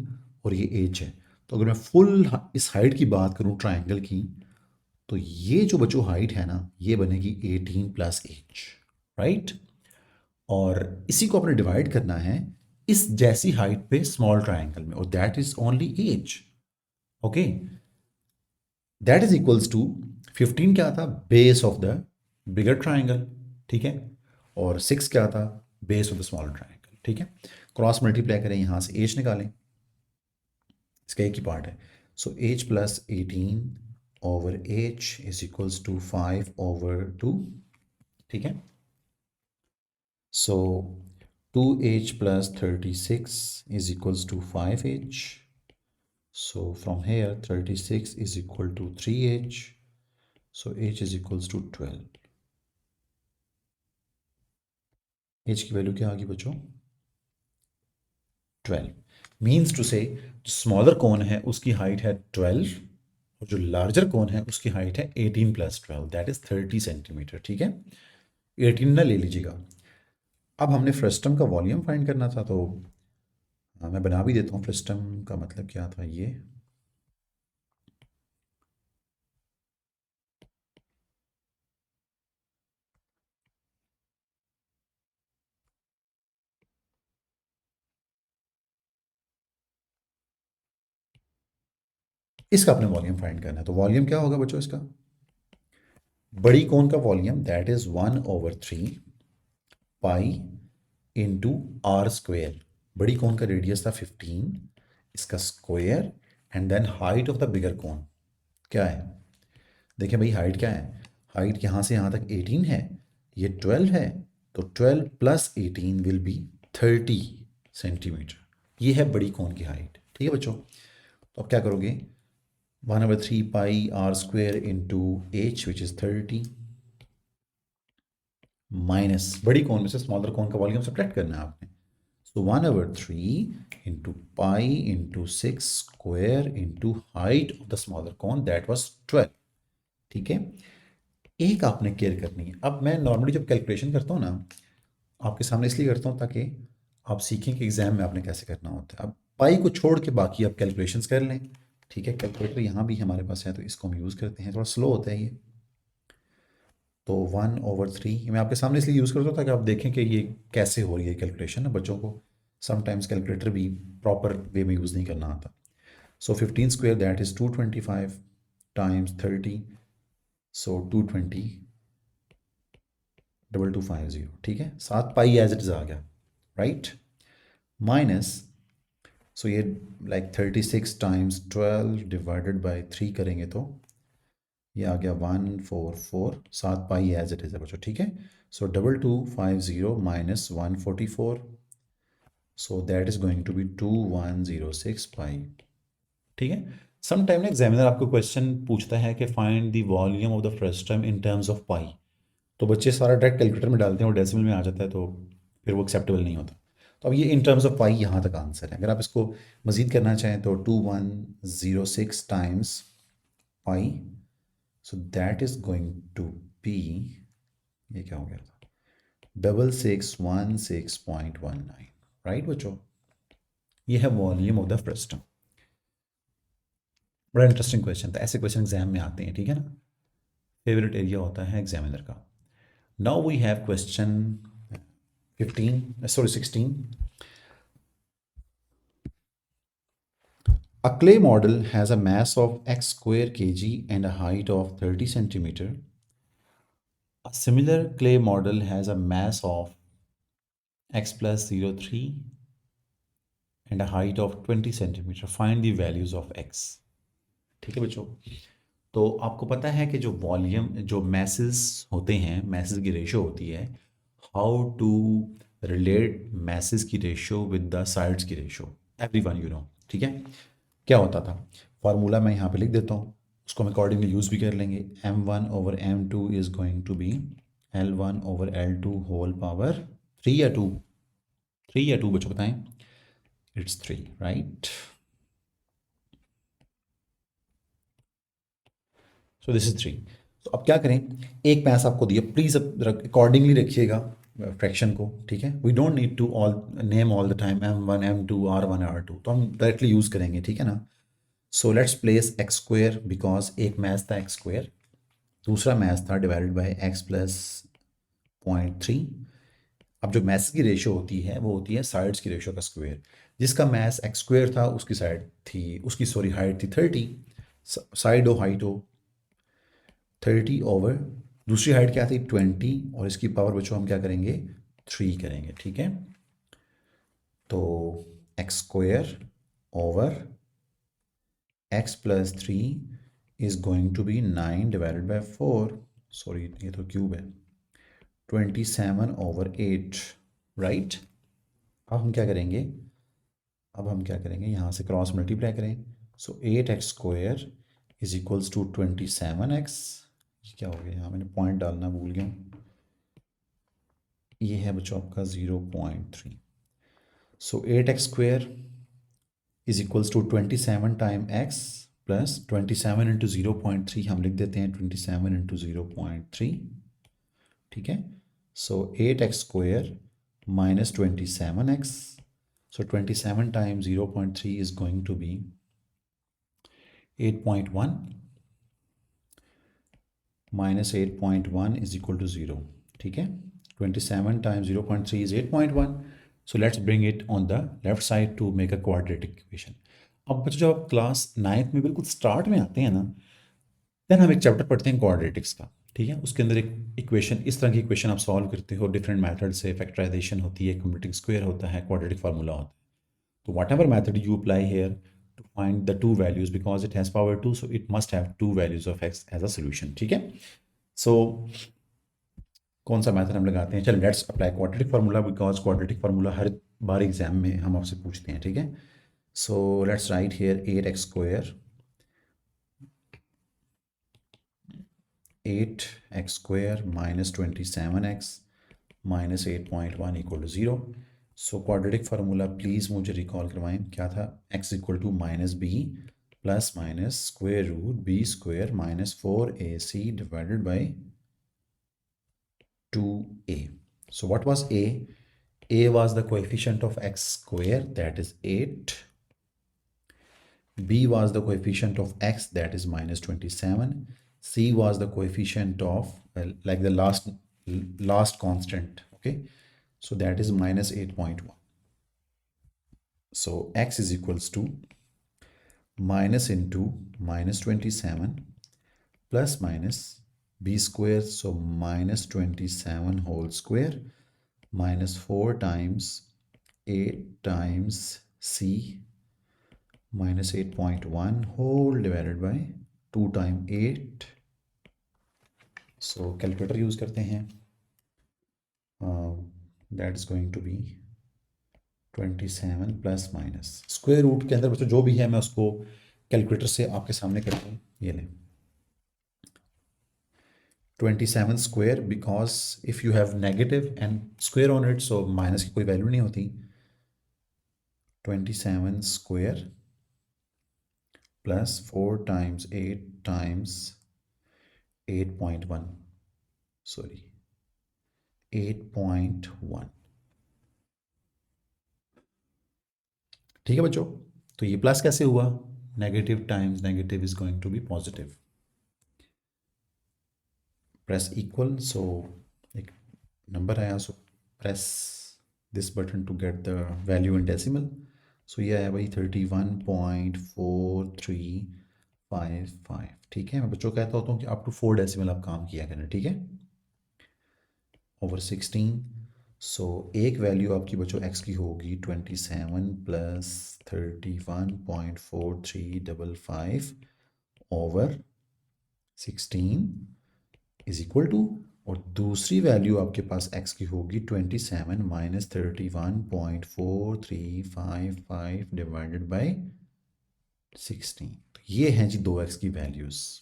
और ये h है, तो अगर मैं फुल इस हाइट की बात करूँ ट्रायंगल की, तो ये जो बच्चों हाइट है ना ये बनेगी 18 प्लस h, राइट। और इसी को अपने डिवाइड करना है इस जैसी हाइट पे स्मॉल ट्रायंगल में, और that is only h, okay. That is equals to 15 क्या था, base of the bigger triangle, ठीक है, और 6 क्या था, base of the smaller triangle, ठीक है। क्रॉस मल्टीप्लाई करें, यहाँ से h निकालें, इसका एक ही पार्ट है। So h plus 18 over h is equals to 5/2, ठीक है। So 2h plus 36 is equals to 5h. So from here 36 is equal to 3h. So h is equals to 12. h की वैल्यू क्या आ गई बच्चों, 12। मीन्स टू से जो smaller कोन है उसकी हाइट है 12, और जो लार्जर कोन है उसकी हाइट है 18 प्लस 12, दैट इज 30 सेंटीमीटर, ठीक है। 18 ना ले लीजिएगा, अब हमने फ्रस्टम का वॉल्यूम फाइंड करना था, तो मैं बना भी देता हूँ। फ्रस्टम का मतलब क्या था, ये इसका अपने वॉल्यूम फाइंड करना है। तो वॉल्यूम क्या होगा बच्चों इसका, बड़ी कोन का volume that is 1/3 pi into r square. बड़ी कोन का रेडियस था 15, इसका square, and then height of the bigger cone क्या है। देखिए भाई हाइट क्या है, हाइट यहाँ से यहाँ तक 18 है, ये 12 है, तो 12 प्लस 18 विल बी 30 सेंटीमीटर। ये है बड़ी कोन की हाइट। ठीक है बच्चों, तो अब क्या करोगे, 1/3 pi r square into h which is 30 minus बड़ी कोन में से स्मॉलर कोन का वॉल्यूम सब्ट्रैक्ट करना है आपने। So 1/3 into pi into 6 square into height of the smaller cone that was 12। ठीक है, एक आपने केयर करनी है। अब मैं नॉर्मली जब कैलकुलेशन करता हूँ ना, आपके सामने इसलिए करता हूँ ताकि आप सीखें कि एग्जाम में आपने कैसे करना होता है। अब पाई को छोड़ के बाकी आप कैलकुलेशंस कर लें। ठीक है, कैलकुलेटर यहाँ भी हमारे पास है तो इसको हम यूज़ करते हैं, थोड़ा स्लो होता है ये। तो 1/3 मैं आपके सामने इसलिए यूज़ करता हूँ ताकि आप देखें कि ये कैसे हो रही है कैलकुलेशन ना। बच्चों को समटाइम्स कैलकुलेटर भी प्रॉपर वे में यूज़ नहीं करना आता। सो 15 स्क्वेयर दैट इज़ 225 टाइम्स 30, सो 220 2250। ठीक है, 7 पाई एज इट इज़ आ गया, राइट। माइनस, सो ये लाइक 36 टाइम्स 12 डिवाइडेड बाई 3 करेंगे तो ये आ गया 144। 7 पाई एज इट इज़ है बच्चों। ठीक है, so 2250 minus 144, so that is going to be 2106 pi. ठीक है, सम टाइम ना एग्जामिनर आपको क्वेश्चन पूछता है कि find the volume of the frustum in terms of pi, तो बच्चे सारा डायरेक्ट कैलकुलेटर में डालते हैं और डेसिमल में आ जाता है, तो फिर वो एक्सेप्टेबल नहीं होता। तो अब ये इन टर्म्स ऑफ पाई यहाँ तक आंसर है। अगर आप इसको मज़ीद करना चाहें तो 2106 times pi, so that is going to be, ये क्या हो गया था, 6616.19। राइट बच्चों, ये है वॉल्यूम ऑफ द फ्रस्टम। बड़ा इंटरेस्टिंग क्वेश्चन था, ऐसे क्वेश्चन एग्जाम में आते हैं। ठीक है ना, फेवरेट एरिया होता है एग्जामिनर का। Now we have question 16। A clay model has a mass of x square kg and a height of 30 centimeter. A similar clay model has a mass of x plus 03 and a height of 20 centimeter. Find the values of x. ठीक है बच्चों, तो आपको पता है कि जो volume, जो मैसेस होते हैं, मैसेस की रेशो होती है, हाउ टू रिलेट मैसेस की रेशो विद द साइड्स की रेशो, एवरीवन यू नो। ठीक है, क्या होता था, फार्मूला मैं यहाँ पे लिख देता हूँ, उसको हम अकॉर्डिंगली यूज़ भी कर लेंगे। m1/m2 is going to be l1/l2 whole power 3 या 2, 3 या 2 बच्चों बताएं। It's 3, right. So this is 3। तो अब क्या करें, एक मैथ आपको दिया, प्लीज़ अब अकॉर्डिंगली रखिएगा फ्रैक्शन को। ठीक है, we don't need to all name all the time m1 m2 r1 r2, तो हम डायरेक्टली यूज़ करेंगे। ठीक है ना, सो let's place x square, because एक मैथ था एक्स स्क्वेयर, दूसरा मैथ था डिवाइडेड बाई एक्स प्लस 0.3। अब जो मैथ्स की रेशो होती है वो होती है साइड्स की रेशो का स्क्वायर। जिसका मैथ्स एक्स स्क्वायर था उसकी साइड थी, उसकी सॉरी हाइट थी 30, साइड हो हाइट हो 30 ओवर दूसरी हाइट क्या थी 20, और इसकी पावर बच्चों हम क्या करेंगे 3 करेंगे। ठीक है, तो x square over x plus 3 is going to be 9 divided by 4, sorry ये तो क्यूब है, 27/8, राइट। अब हम क्या करेंगे यहाँ से क्रॉस मल्टीप्लाई करें, सो 8x² is equals to 27x। क्या हो गया यहाँ, मैंने पॉइंट डालना भूल गया, ये है बच्चों आपका 0.3। So 8x² is equals to 27 time x plus 27 into 0.3, हम लिख देते हैं 27 इंटू 0.3। ठीक है, सो 8x² minus 27x. So 27 times 0.3 is going to be 8.1 minus 8.1 is equal to 0. ठीक है, 27 times 0.3 is 8.1. So let's bring it on the left side to make a quadratic equation. अब बच्चों जब आप क्लास 9th में बिल्कुल स्टार्ट में आते हैं ना, देन हम एक चैप्टर पढ़ते हैं क्वाड्रेटिक्स का. ठीक है, उसके अंदर एक इक्वेशन, इस तरह की इक्वेशन आप सॉल्व करते हो डिफरेंट मेथड से. फैक्टराइजेशन होती है, कंप्लीटिंग स्क्वायर होता है, क्वाड्रेटिक फार्मूला होता है. तो whatever method you apply here to find the two values, because it has power 2, so it must have two values of x as a solution. ठीक है, सो कौन सा मैथड हम लगाते हैं? चलो let's apply quadratic formula, because quadratic formula हर बार एग्जाम में हम आपसे पूछते हैं. ठीक है, so let's write here 8x square, 8x square minus 27x minus 8.1 equal to 0. So quadratic formula please मुझे रिकॉल करवाएं. क्या था? x equal to minus b plus minus square root b square minus 4ac divided by 2a. So what was a? A was the coefficient of x square, that is 8. B was the coefficient of x, that is minus 27. C was the coefficient of like the last constant. Okay, so that is minus 8.1. So x is equals to minus into minus 27 plus minus b square, so minus 27 whole square minus 4 times 8 times c minus 8.1 whole divided by 2 times 8. So calculator use करते हैं. That is going to be 27 plus minus square root के अंदर बच्चों जो भी है मैं उसको कैलकुलेटर से आपके सामने करता हूँ. ये लें 27 square, because if you have negative and square on it, so minus की कोई वैल्यू नहीं होती. 27 square plus 4 times 8 times 8.1, sorry 8.1. ठीक है बच्चों, तो ये प्लस कैसे हुआ? Negative times negative is going to be positive. Press equal, so एक नंबर आया, so press this button to get the value in decimal. So ये आया भाई 31.4355. ठीक है, मैं बच्चों कहता होता हूँ कि अप टू 4 डेसिमल आप काम किया करें. ठीक है, ओवर 16. सो एक वैल्यू आपकी बच्चों x की होगी 27 plus 31.4355 over 16 is equal to, और दूसरी वैल्यू आपके पास x की होगी 27 माइनस 31.4355 डिवाइडेड बाई 16. तो ये हैं जी 2x की वैल्यूज़.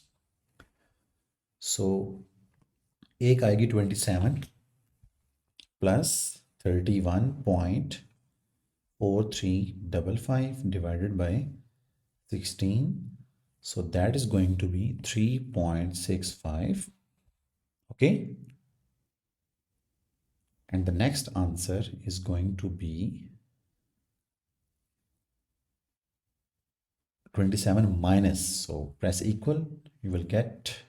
सो एक आएगी 27 plus 31.4355 divided by 16, so that is going to be 3.65. okay, and the next answer is going to be 27 minus, so press equal, you will get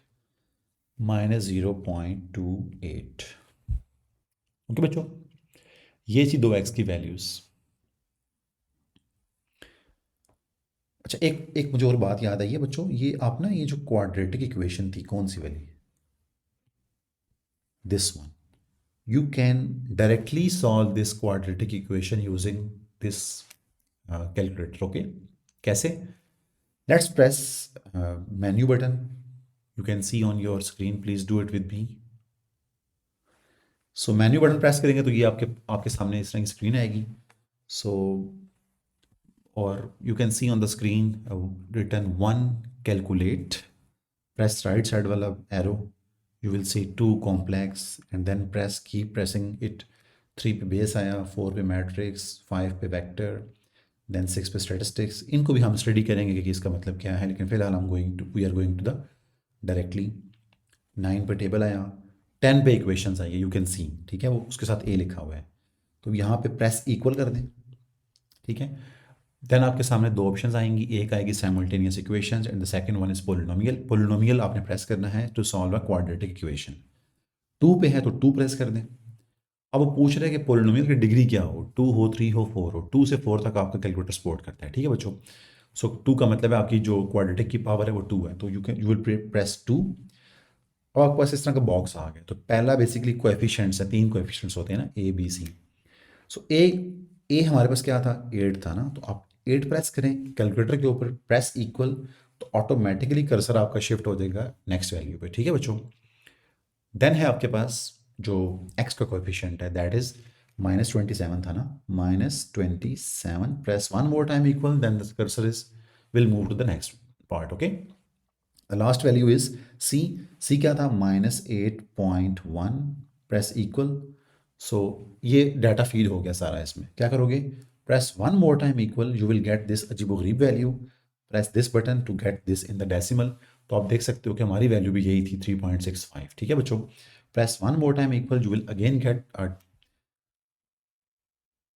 minus 0.28. Okay बच्चों, ये थी 2x की वैल्यूज. अच्छा, एक मुझे और बात याद आई है बच्चों, ये आप ना, ये जो क्वाड्रेटिक इक्वेशन थी कौन सी वाली? This one. You can directly solve this quadratic equation using this calculator. Okay, कैसे? Let's press menu button. You can see on your screen, please do it with me. So menu button press करेंगे तो ये आपके सामने इस तरह की screen आएगी. सो और you can see on the screen written 1 calculate. Press right side वाला arrow, you will see 2 complex and then press keep pressing it. 3 पे बेस आया, 4 पे मैट्रिक्स, 5 पे वेक्टर, देन 6 पे स्टैटिस्टिक्स. इनको भी हम स्टडी करेंगे कि इसका मतलब क्या है, लेकिन फिलहाल we are going to the directly. 9 पे टेबल आया, 10 पे इक्वेशंस आई है, यू कैन सी. ठीक है, वो उसके साथ ए लिखा हुआ है. तो यहाँ पे प्रेस इक्वल कर दें, ठीक है। देन आपके सामने दो ऑप्शंस आएंगी, एक आएगी simultaneous equations and the second one is polynomial. Polynomial आपने प्रेस करना है to solve a quadratic equation. Two पे है तो टू प्रेस कर दें। अब वो पूछ रहे हैं कि पोलिनोमियल की डिग्री क्या हो, टू हो, थ्री हो, फोर हो। टू से फोर तक आपका कैलकुलेटर सपोर्ट करता है, ठीक है बच्चों। सो टू का मतलब है आपकी जो क्वाड्रेटिक की पावर है वो टू है, तो यू विल प्रेस टू। अब आपके पास इस तरह का बॉक्स आ गया। तो पहला बेसिकली कोएफिशिएंट्स है, तीन कोएफिशिएंट्स होते हैं ना, ए बी सी। सो ए हमारे पास क्या था, 8 था ना, तो आप 8 प्रेस करें कैलकुलेटर के ऊपर, प्रेस इक्वल, तो ऑटोमेटिकली कर्सर आपका शिफ्ट हो जाएगा नेक्स्ट वैल्यू पे, ठीक है बच्चों। देन है आपके पास जो एक्स का कोएफिशिएंट है, दैट इज -27 था ना, -27, press one more time equal, then the cursor is will move to the next part, okay. The last value is C. C क्या था, -8.1, प्रेस इक्वल। सो ये डाटा फीड हो गया सारा। इसमें क्या करोगे, press one more time equal, you will get this अजीबोगरीब value. Press this button to get this in the decimal. तो आप देख सकते हो कि हमारी वैल्यू भी यही थी, 3.65, ठीक है बच्चों। Press one more time equal, you will again get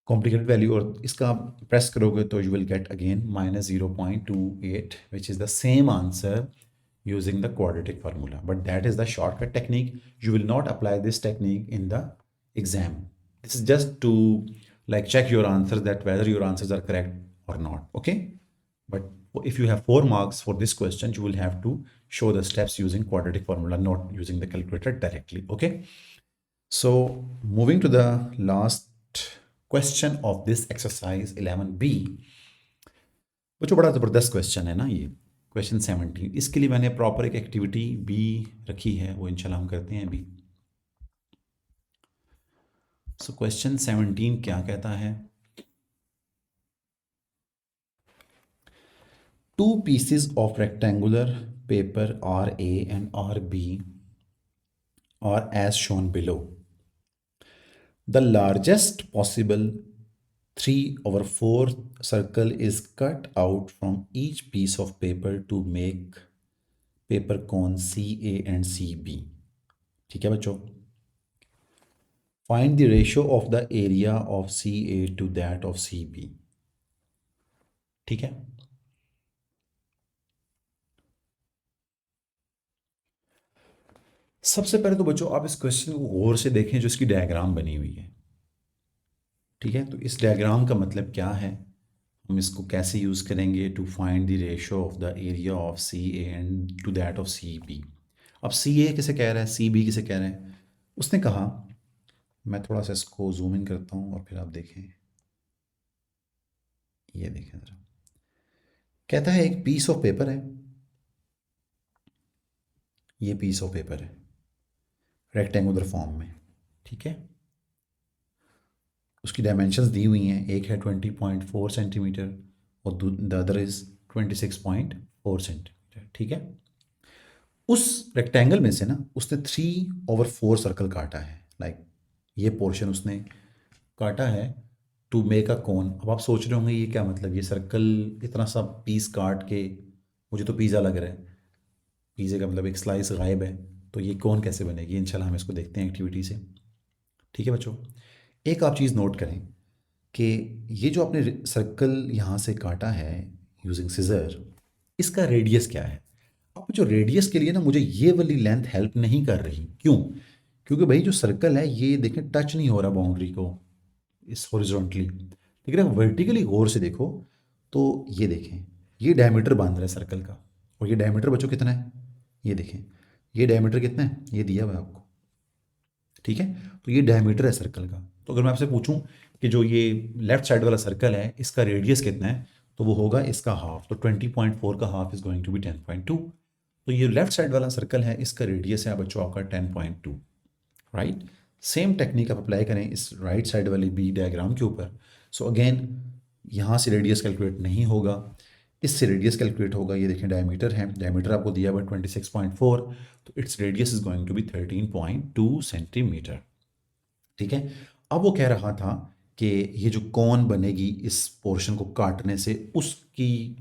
complicated value, और इसका आप प्रेस करोगे तो you will gate again -0.28, which is the same answer using the quadratic formula, but that is the shortcut technique. You will not apply this technique in the exam. This is just to like check your answers, that whether your answers are correct or not, okay. But if you have 4 marks for this question, you will have to show the steps using quadratic formula, not using the calculator directly, okay. So moving to the last question of this exercise 11b, बच्चों बड़ा ज़बरदस्त question है ना ये, question 17। इसके लिए मैंने proper एक एक्टिविटी बी रखी है, वो इंशाल्लाह हम करते हैं अभी। सो क्वेश्चन 17 क्या कहता है, two pieces of rectangular paper are A and are B are as shown below. The largest possible 3/4 circle is cut out from each piece of paper to make paper cone CA and CB, ठीक है बच्चों। Find the ratio of the area of CA to that of CB, ठीक है। सबसे पहले तो बच्चों आप इस क्वेश्चन को गौर से देखें जो इसकी डायग्राम बनी हुई है, ठीक है। तो इस डायग्राम का मतलब क्या है, हम इसको कैसे यूज़ करेंगे to find the ratio of the area of C A and to that of C B. अब सी ए किसे कह रहा है, सी बी किसे कह रहे हैं। उसने कहा, मैं थोड़ा सा इसको जूम इन करता हूँ और फिर आप देखें, ये देखें ज़रा। कहता है एक पीस ऑफ पेपर है, ये पीस ऑफ पेपर है रेक्टेंगुलर फॉर्म में, ठीक है। उसकी डायमेंशंस दी हुई हैं, एक है 20.4 सेंटीमीटर और द अदर इज़ 26.4 सेंटीमीटर, ठीक है। उस रेक्टेंगल में से ना उसने 3/4 सर्कल काटा है, लाइक ये पोर्शन उसने काटा है टू मेक अ कोन। अब आप सोच रहे होंगे ये क्या मतलब, ये सर्कल इतना सा पीस काट के, मुझे तो पिज़्ज़ा लग रहा है, पिज़्ज़े का मतलब एक स्लाइस गायब है, तो ये कोन कैसे बनेगी। इंशाल्लाह हम इसको देखते हैं एक्टिविटी से, ठीक है बच्चों। एक आप चीज़ नोट करें कि ये जो आपने सर्कल यहाँ से काटा है यूजिंग सिजर, इसका रेडियस क्या है। अब जो रेडियस के लिए ना मुझे ये वाली लेंथ हेल्प नहीं कर रही, क्यों, क्योंकि भाई जो सर्कल है ये देखें टच नहीं हो रहा बाउंड्री को इस हॉरिजॉन्टली, लेकिन अगर वर्टिकली गौर से देखो तो ये देखें, ये डायमीटर बांध रहा है सर्कल का, और ये डायमीटर बच्चों कितना है, ये देखें, ये डायमीटर कितना है, ये दिया हुआ है आपको, ठीक है। तो ये डायमीटर है सर्कल का। तो अगर मैं आपसे पूछूं कि जो ये लेफ्ट साइड वाला सर्कल है इसका रेडियस कितना है, तो वो होगा इसका हाफ, तो 20.4 का half is going to be 10.2। तो ये लेफ्ट साइड वाला सर्कल है, इसका रेडियस है बच्चों आपका 10.2, राइट। सेम टेक्निक आप अप्लाई करें इस राइट साइड वाली बी डायग्राम के ऊपर। सो अगेन यहाँ से रेडियस कैलकुलेट नहीं होगा, इससे रेडियस कैलकुलेट होगा। ये देखें डायमीटर है, डायमीटर आपको दिया हुआ 26.4, तो its radius is going to be 13.2 centimetre, ठीक है। अब वो कह रहा था कि ये जो कौन बनेगी इस पोर्शन को काटने से, उसकी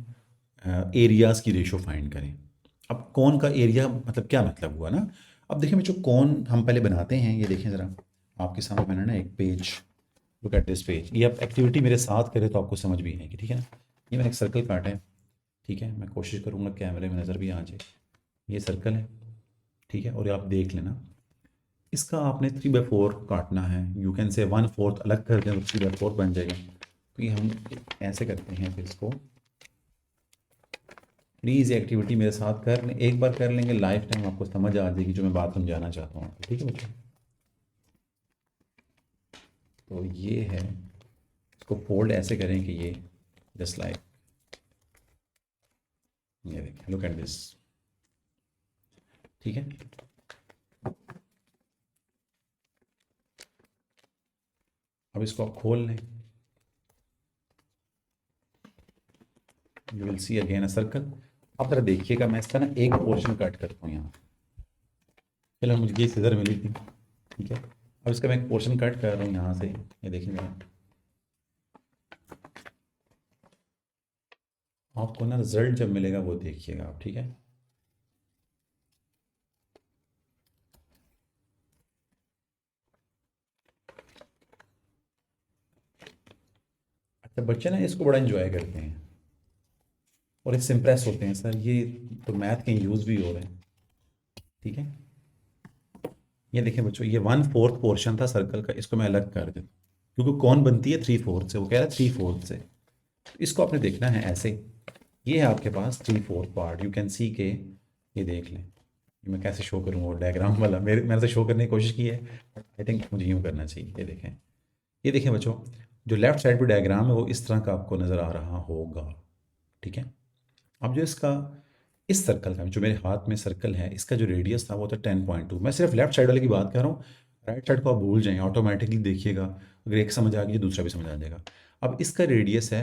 एरियाज़ की रेशो फाइंड करें। अब कौन का एरिया मतलब क्या मतलब हुआ ना। अब देखें बच्चों, कौन हम पहले बनाते हैं, ये देखें ज़रा आपके सामने मैंने ना एक page look at this page, ये आप एक्टिविटी मेरे साथ करें तो आपको समझ भी आएगी, ठीक है ना। ये मैंने एक सर्कल काटा है, ठीक है, मैं कोशिश करूँगा कैमरे में नज़र भी आ जाए। ये सर्कल है, ठीक है, और ये आप देख लेना, इसका आपने 3/4 काटना है। यू कैन से 1/4 अलग कर दें तो 3/4 बन जाएगा। तो ये हम ऐसे करते हैं फिर इसको। प्लीज़ ये एक्टिविटी मेरे साथ कर लें, एक बार कर लेंगे, लाइफ टाइम आपको समझ आ जाएगी जो मैं बात समझाना चाहता हूँ, ठीक है बच्चों। तो ये है, इसको फोल्ड ऐसे करें कि ये जस्ट लाइक, ये देखें, लुक एट दिस, ठीक है। अब इसको आप खोल लें, you will see again a circle. आप जरा देखिएगा, मैं इसका ना एक पोर्शन कट करता हूँ यहाँ। चलो, मुझे ये सीजर मिली थी, ठीक है। अब इसका मैं एक पोर्शन कट कर रहा हूँ यहाँ से, ये देखिए मेरा, आपको ना रिजल्ट जब मिलेगा वो देखिएगा आप, ठीक है। अच्छा, बच्चे ना इसको बड़ा इन्जॉय करते हैं और इससे इम्प्रेस होते हैं, सर ये तो मैथ के यूज़ भी हो रहे हैं, ठीक है। ये देखें बच्चों, ये 1/4 पोर्शन था सर्कल का, इसको मैं अलग कर देता हूँ, क्योंकि कौन बनती है 3/4 से, वो कह रहा है 3/4 से। तो इसको आपने देखना है ऐसे, ये है आपके पास 3/4 पार्ट, यू कैन सी के, ये देख लें। ये मैं कैसे शो करूँ वो डायग्राम वाला, मैंने तो शो करने की कोशिश की है, आई थिंक मुझे यूँ करना चाहिए। ये देखें बच्चों, जो लेफ्ट साइड पे डायग्राम है वो इस तरह का आपको नज़र आ रहा होगा, ठीक है। अब जो इसका, इस सर्कल का जो मेरे हाथ में सर्कल है, इसका जो रेडियस था वो था 10.2। मैं सिर्फ लेफ्ट साइड वाले की बात कर रहा हूँ, राइट साइड को आप भूल जाएं, ऑटोमेटिकली देखिएगा, अगर एक समझ आ गई तो दूसरा भी समझ आ जाएगा। अब इसका रेडियस है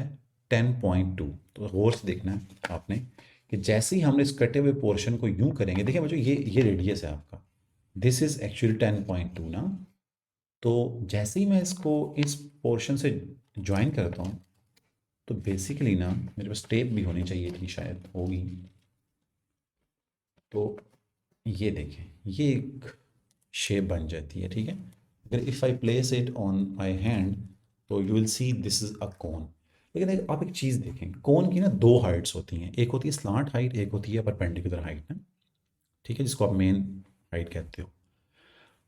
10.2, तो गौर से देखना है आपने कि जैसे ही हमने इस कटे हुए पोर्शन को यूं करेंगे, देखिए बच्चों ये रेडियस है आपका, दिस इज एक्चुअली 10.2 ना। तो जैसे ही मैं इसको इस पोर्शन से ज्वाइन करता हूँ, तो बेसिकली ना मेरे पास टेप भी होनी चाहिए थी, शायद होगी। तो ये देखें, ये एक शेप बन जाती है, ठीक है। अगर if I place it on my hand, तो you will see this is a cone. लेकिन आप एक चीज़ देखें, कोन की ना दो हाइट्स होती हैं, एक होती है स्लांट हाइट, एक होती है परपेंडिकुलर हाइट ना, ठीक है, जिसको आप मेन हाइट कहते हो।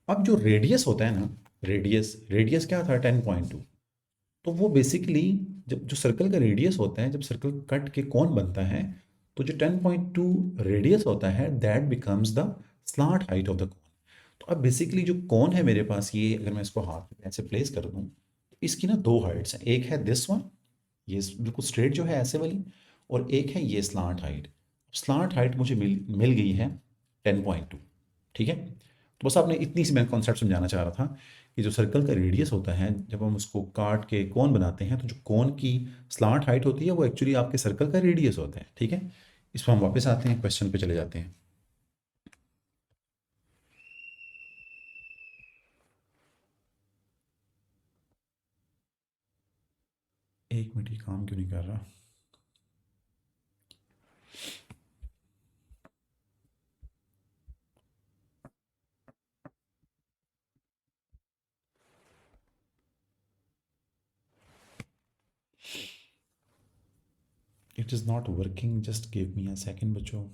अब जो रेडियस होता है ना, रेडियस रेडियस क्या था 10.2, तो वो बेसिकली, जब जो सर्कल का रेडियस होता है, जब सर्कल कट के कौन बनता है, तो जो 10.2 रेडियस होता है that becomes the slant height of the कौन। तो अब बेसिकली जो कौन है मेरे पास, ये अगर मैं इसको हाथ में ऐसे प्लेस कर दूँ, तो इसकी ना दो हाइट्स हैं, एक है दिस वन, ये बिल्कुल स्ट्रेट जो है ऐसे वाली, और एक है ये स्लांट हाइट। स्लांट हाइट मुझे मिल गई है 10.2, ठीक है। तो बस आपने इतनी सी मैं कॉन्सेप्ट समझाना चाह रहा था कि जो सर्कल का रेडियस होता है, जब हम उसको काट के कोन बनाते हैं, तो जो कोन की स्लांट हाइट होती है वो एक्चुअली आपके सर्कल का रेडियस होता है, ठीक है। इस पर हम वापस आते हैं, क्वेश्चन पे चले जाते हैं। एक मिनट, ये काम क्यों नहीं कर रहा। It is not working, just give me a second बच्चों।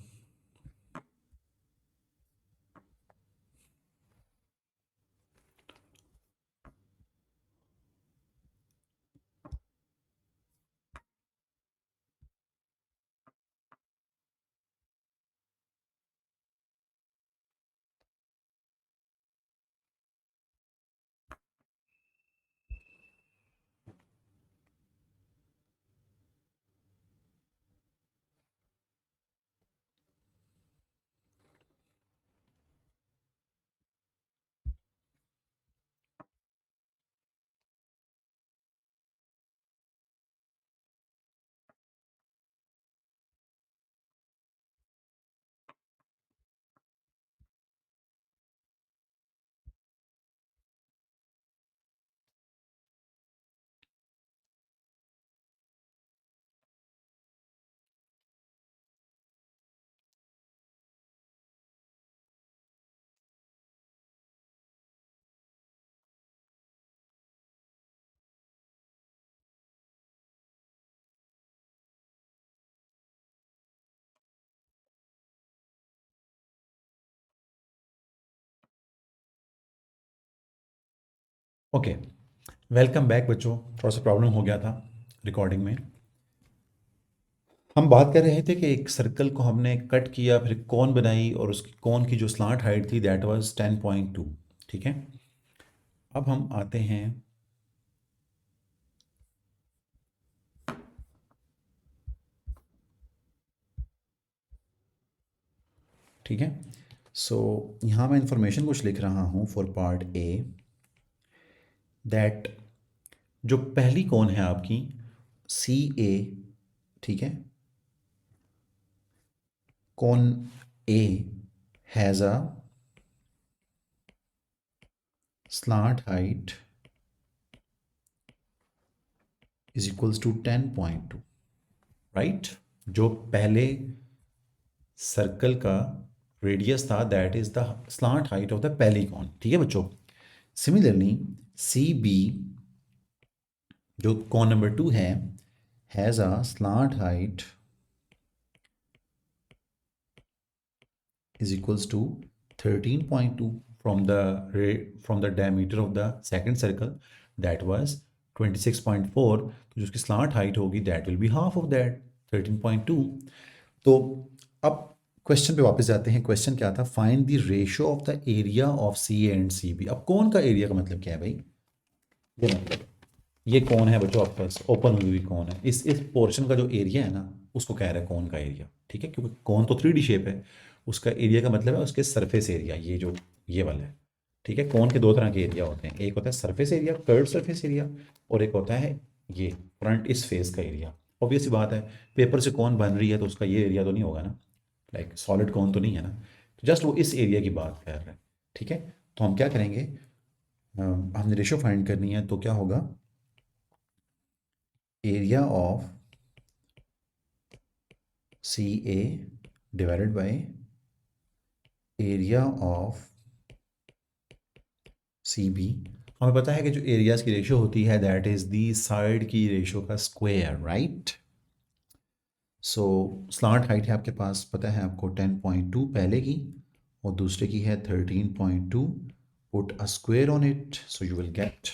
ओके, वेलकम बैक बच्चों। थोड़ा सा प्रॉब्लम हो गया था रिकॉर्डिंग में। हम बात कर रहे थे कि एक सर्कल को हमने कट किया, फिर कोन बनाई, और उसकी कोन की जो स्लांट हाइट थी दैट वाज 10.2। ठीक है, अब हम आते हैं। ठीक है, सो यहाँ मैं इंफॉर्मेशन कुछ लिख रहा हूँ फॉर पार्ट ए, दैट जो पहली कोन है आपकी सी ए, ठीक है, cone A has a slant height is equals to 10.2, right. जो पहले सर्कल का रेडियस था that is the slant height of the पहली कॉन। ठीक है बच्चों, सिमिलरली सी बी जो कॉन नंबर 2 है has a slant height is equals to 13.2 from the diameter of the second circle that was 26.4। तो जो उसकी स्लांट हाइट होगी that will be half of that 13.2। तो अब क्वेश्चन पे वापस जाते हैं। क्वेश्चन क्या था? Find the ratio of the area of C and C B. अब कौन का एरिया का मतलब क्या है भाई? ये मतलब ये कौन है बच्चों? आपके पास ओपन हुई हुई कौन है, इस पोर्शन का जो एरिया है ना उसको कह रहा है कौन का एरिया। ठीक है, क्योंकि कौन तो 3D शेप है, उसका एरिया का मतलब है उसके सरफेस एरिया, ये जो ये वाला है। ठीक है, कौन के दो तरह के एरिया होते हैं, एक होता है surface area, curve surface area, और एक होता है ये फ्रंट इस फेस का एरिया। ऑब्वियस सी बात है, पेपर से कौन बन रही है तो उसका ये एरिया तो नहीं होगा ना, लाइक सॉलिड कौन तो नहीं है ना, तो जस्ट वो इस एरिया की बात कर रहा है। ठीक है, तो हम क्या करेंगे, हमने रेशो फाइंड करनी है, तो क्या होगा, area of C A divided by area of C B. हमें पता है कि जो एरियाज की रेशो होती है दैट इज दी साइड की रेशो का स्क्वायर, राइट। सो स्लांट हाइट है आपके पास, पता है आपको 10.2 पहले की, और दूसरे की है 13.2। Put a square on it so you will gate,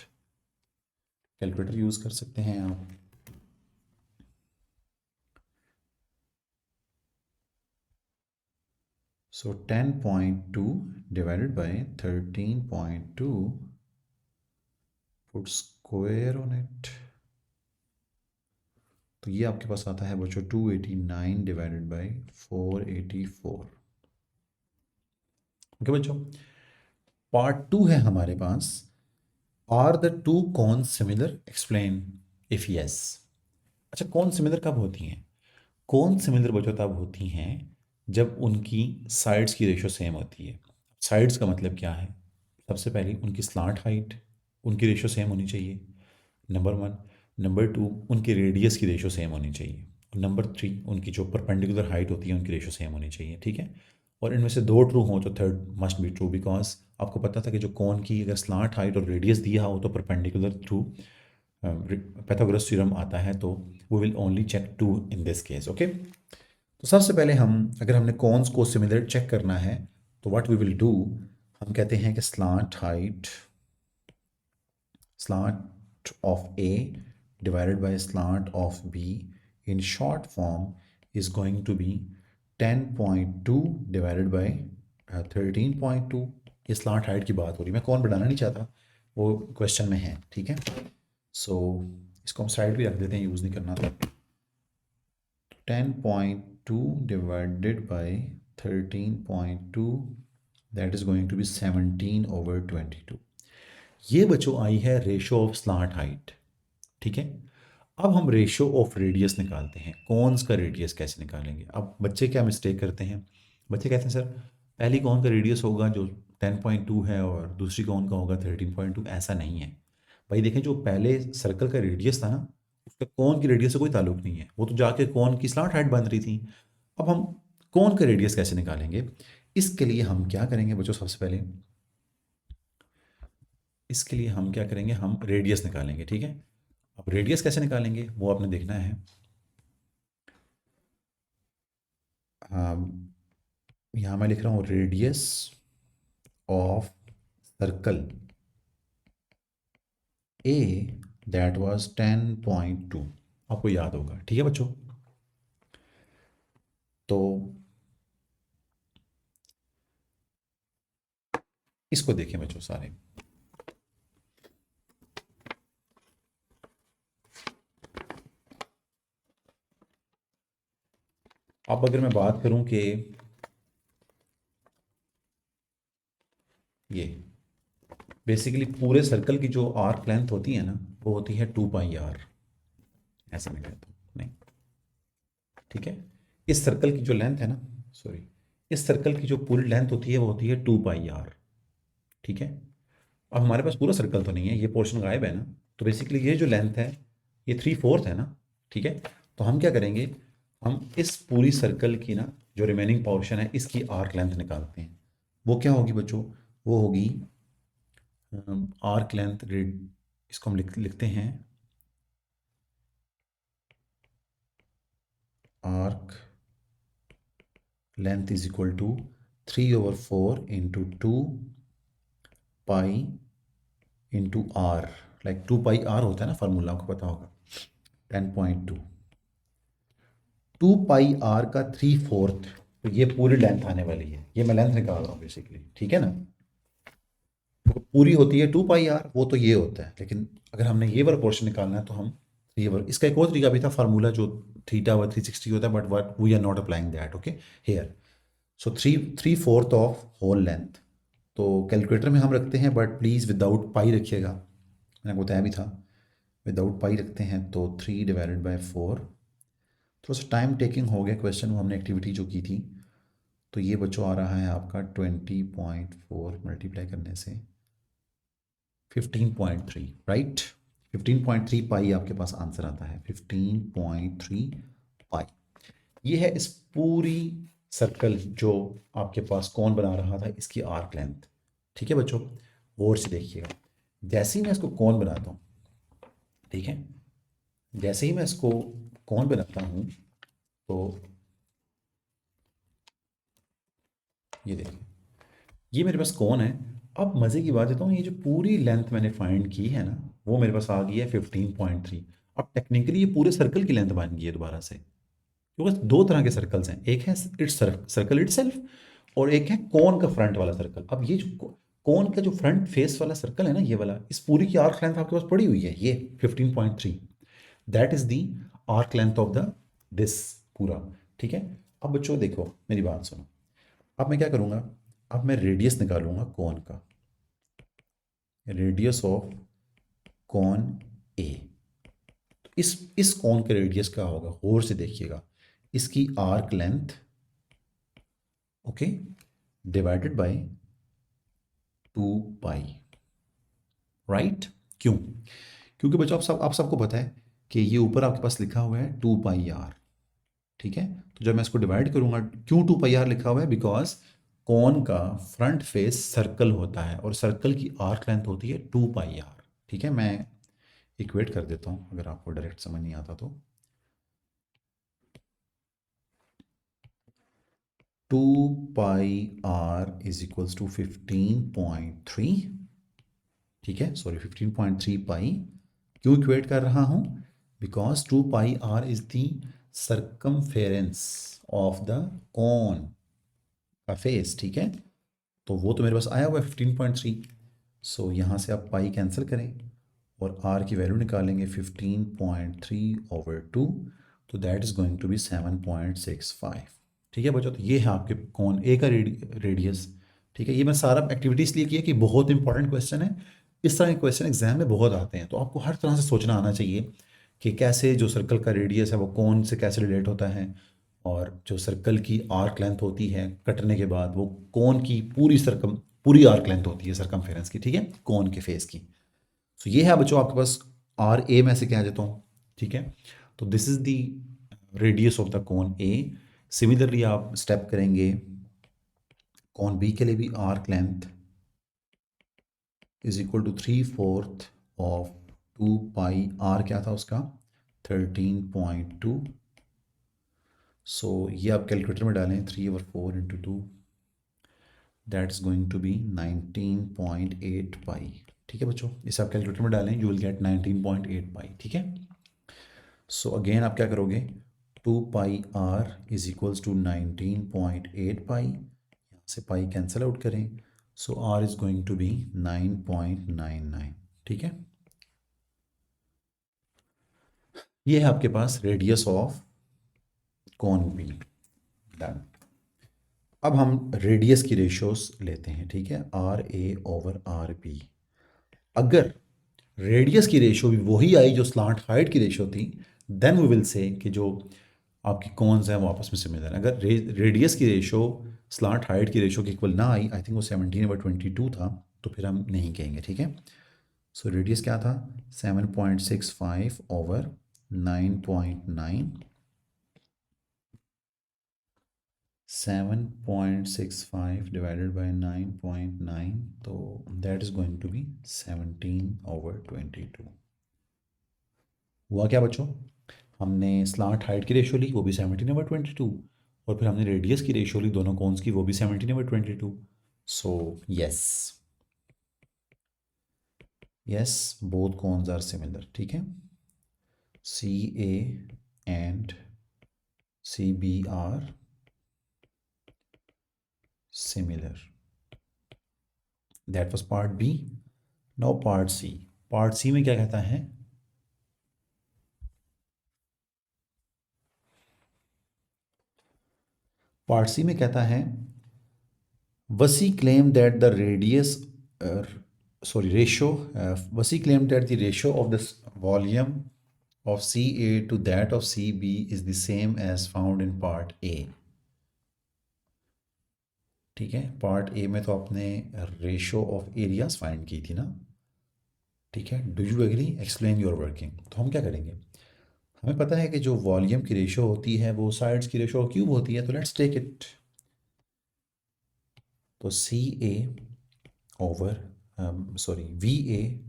calculator use कर सकते हैं आप। So 10.2 divided by 13.2, put square on it, तो ये आपके पास आता है बच्चों 289 डिवाइडेड बाई 484। ओके बच्चों, पार्ट 2 है हमारे पास, are the two cone similar, explain if yes. अच्छा, कौन सिमिलर कब होती हैं? कौन सिमिलर बच्चों तब होती हैं जब उनकी साइड्स की रेशो सेम होती है। साइड्स का मतलब क्या है? सबसे पहले उनकी स्लांट हाइट, उनकी रेशो सेम होनी चाहिए, नंबर वन। नंबर टू, उनकी रेडियस की रेशो सेम होनी चाहिए। नंबर थ्री, उनकी जो परपेंडिकुलर हाइट होती है उनकी रेशो सेम होनी चाहिए। ठीक है, और इनमें से दो ट्रू हों तो third must be true, because आपको पता था कि जो कौन की अगर स्लांट हाइट और रेडियस दिया हो तो परपेंडिकुलर थ्रू पैथागोरस थ्योरम आता है, तो we will only check two in this case. Okay, तो सबसे पहले हम, अगर हमने कॉन्स को सिमिलर चेक करना है तो व्हाट वी विल डू, हम कहते हैं कि slant height, slant of A divided by slant of B in short form is going to be 10.2 divided by 13.2। ये स्लांट हाइट की बात हो रही है, मैं कौन बढ़ाना नहीं चाहता, वो क्वेश्चन में है। ठीक है, सो इसको हम साइड भी रख देते हैं, यूज़ नहीं करना था। 10.2 divided by 13.2, that is going to be 17/22। ये बच्चों आई है रेशो ऑफ स्लांट हाइट। ठीक है, अब हम रेशो ऑफ रेडियस निकालते हैं। कौन्स का रेडियस कैसे निकालेंगे? अब बच्चे क्या मिस्टेक करते हैं, बच्चे कहते हैं सर पहली कौन का रेडियस होगा जो 10.2 है और दूसरी कौन का होगा 13.2। ऐसा नहीं है भाई, देखें जो पहले सर्कल का रेडियस था ना उसका कौन की रेडियस से कोई ताल्लुक नहीं है, वो तो जाके कौन की स्लांट हाइट बन रही थी। अब हम कौन का रेडियस कैसे निकालेंगे? इसके लिए हम क्या करेंगे बच्चों, सबसे पहले इसके लिए हम क्या करेंगे, हम रेडियस निकालेंगे। ठीक है, अब रेडियस कैसे निकालेंगे वो आपने देखना है। यहाँ मैं लिख रहा हूँ radius of circle A that was 10.2, आपको याद होगा, ठीक है बच्चों। तो इसको देखें बच्चों सारे। अब अगर मैं बात करूं कि ये बेसिकली पूरे सर्कल की जो आर्क लेंथ होती है ना, वो होती है 2 पाई आर। ऐसा नहीं कहता नहीं, ठीक है। इस सर्कल की जो लेंथ है ना, सॉरी, इस सर्कल की जो पूरी लेंथ होती है वो होती है 2 पाई आर, ठीक है। अब हमारे पास पूरा सर्कल तो नहीं है, ये पोर्शन गायब है ना, तो बेसिकली ये जो लेंथ है ये 3/4 है ना, ठीक है। तो हम क्या करेंगे, हम इस पूरी सर्कल की ना जो रिमेनिंग पोर्शन है इसकी आर्क लेंथ निकालते हैं। वो क्या होगी बच्चों, वो होगी आर्क लेंथ रेड, इसको हम लिखते हैं arc length is equal to 3/4 into 2 pi into R. Like 2 pi R होता है ना फार्मूला, आपको पता होगा, 10.2। 2 पाई आर का 3/4, तो ये पूरी लेंथ आने वाली है, ये मैं लेंथ निकाल रहा हूँ बेसिकली, ठीक है ना। तो पूरी होती है 2 पाई आर, वो तो ये होता है, लेकिन अगर हमने ये वाला पोर्शन निकालना है तो हम ये वाला, इसका एक और तरीका भी था फार्मूला जो थीटा व 360 होता है, but what we are not applying that, okay here. So 3/4 of whole length, तो कैलकुलेटर में हम रखते हैं, बट प्लीज़ विदाउट पाई रखिएगा, मैंने बताया भी था, विदाउट पाई रखते हैं। तो 3/4, थोड़ा सा टाइम टेकिंग हो गया क्वेश्चन, वो हमने एक्टिविटी जो की थी। तो ये बच्चों आ रहा है आपका 20.4 मल्टीप्लाई करने से 15.3, राइट। 15.3 पाई आपके पास आंसर आता है, 15.3 पाई। ये है इस पूरी सर्कल जो आपके पास कौन बना रहा था, इसकी आर्क लेंथ, ठीक है बच्चों। और से देखिएगा, जैसे ही मैं इसको कौन बनाता हूँ, ठीक है, जैसे ही मैं इसको कौन बनाता हूँ, तो ये देखिए, ये मेरे पास कौन है। अब मज़े की बात है, तो ये जो पूरी लेंथ मैंने फाइंड की है ना, वो मेरे पास आ गई है 15.3। अब टेक्निकली ये पूरे सर्कल की लेंथ बन गई है दोबारा से, क्योंकि दो तरह के सर्कल्स हैं, एक है इट्स सर्कल इटसेल्फ, और एक है कौन का फ्रंट वाला सर्कल। अब ये जो कौन का जो फ्रंट फेस वाला सर्कल है ना, ये वाला, इस पूरी की आर्क लेंथ आपके पास पड़ी हुई है ये 15.3, that is the arc length of the this पूरा, ठीक है। अब बच्चों देखो मेरी बात सुनो, अब मैं क्या करूँगा, अब मैं रेडियस निकालूंगा कौन का, रेडियस ऑफ कौन ए। तो इस कौन का रेडियस क्या होगा, गौर से देखिएगा, इसकी arc length, okay, divided by 2 pi, right. क्यों, क्योंकि बच्चों आप सबको पता है कि ये ऊपर आपके पास लिखा हुआ है 2 पाई आर, ठीक है। तो जब मैं इसको डिवाइड करूंगा, क्यों 2 पाई आर लिखा हुआ है, बिकॉज कौन का फ्रंट फेस सर्कल होता है और सर्कल की आर्क लेंथ होती है 2 पाई आर, ठीक है। मैं इक्वेट कर देता हूँ अगर आपको डायरेक्ट समझ नहीं आता तो। 2 pi R is equals to 15.3, ठीक है, सॉरी 15.3 पाई। क्यों इक्वेट कर रहा हूँ, because 2 pi R is the circumference of the cone का फेस, ठीक है। तो वो तो मेरे पास आया हुआ है 15.3, सो यहाँ से आप पाई कैंसिल करें और आर की वैल्यू निकालेंगे 15.3/2, तो that is going to be 7.65, ठीक है बच्चों। तो ये है आपके कौन ए का रेडियस, ठीक है। ये मैं सारा एक्टिविटी इसलिए किया कि बहुत इंपॉर्टेंट क्वेश्चन है, इस तरह के क्वेश्चन एग्जाम में बहुत आते हैं, तो आपको हर तरह से सोचना आना चाहिए कि कैसे जो सर्कल का रेडियस है वो कौन से कैसे रिलेट होता है, और जो सर्कल की आर्क लेंथ होती है कटने के बाद, वो कौन की पूरी आर्क लेंथ होती है सरकमफेरेंस की, ठीक है, कौन के फेस की। सो ये है बच्चों आपके पास आर ए में से कह देता हूँ, ठीक है। तो this is the radius of the कौन ए। सिमिलरली आप स्टेप करेंगे कौन बी के लिए भी, arc length is equal to 3/4 of 2 pi R, क्या था उसका 13.2। सो ये आप कैलकुलेटर में डालें, 3/4 into 2, that is going to be 19.8 pi, ठीक है बच्चों, इसे आप कैलकुलेटर में डालें, यू विल गेट 19.8 पाई। ठीक है, सो अगेन आप क्या करोगे, 2 pi r is equals to 19.8 pi, यहाँ से पाई कैंसिल आउट करें, so r is going to be 9.99। ठीक है, ये है आपके पास radius of cone B. Done. अब हम रेडियस की रेशियोस लेते हैं। ठीक है, r A over r B. अगर रेडियस की रेशियो भी वही आई जो स्लांट हाइट की रेशियो थी, देन वी विल से कि जो आपकी कॉन्स हैं वो आपस में सिमिलर हैं। अगर रेडियस की रेशियो स्लांट हाइट की रेशियो की इक्वल ना आई, आई थिंक वो 17/22 था, तो फिर हम नहीं कहेंगे। ठीक है, सो रेडियस क्या था, 7.65 ओवर 9.9, 7.65 डिवाइडेड बाय 9.9, तो that is going to be 17/22। हुआ क्या बच्चों, हमने स्लांट हाइट की रेशियो ली, वो भी 17/22, और फिर हमने रेडियस की रेशियो ली दोनों कोन्स की, वो भी 17/22। So yes, yes, both cones are similar. ठीक है, C A and C B are similar. That was part B. Now part C. Part C में क्या कहता है, पार्ट सी में कहता है, Vasi claimed that the Vasi claimed that the ratio of the volume of CA to that of CB is the same as found in part A। ठीक है, part A में तो आपने रेशियो ऑफ एरियाज फाइंड की थी ना। ठीक है, do you agree, explain your working. तो हम क्या करेंगे, हमें पता है कि जो वॉल्यूम की रेशियो होती है वो साइड्स की रेशियो क्यूब होती है, तो लेट्स टेक इट। तो C A over V A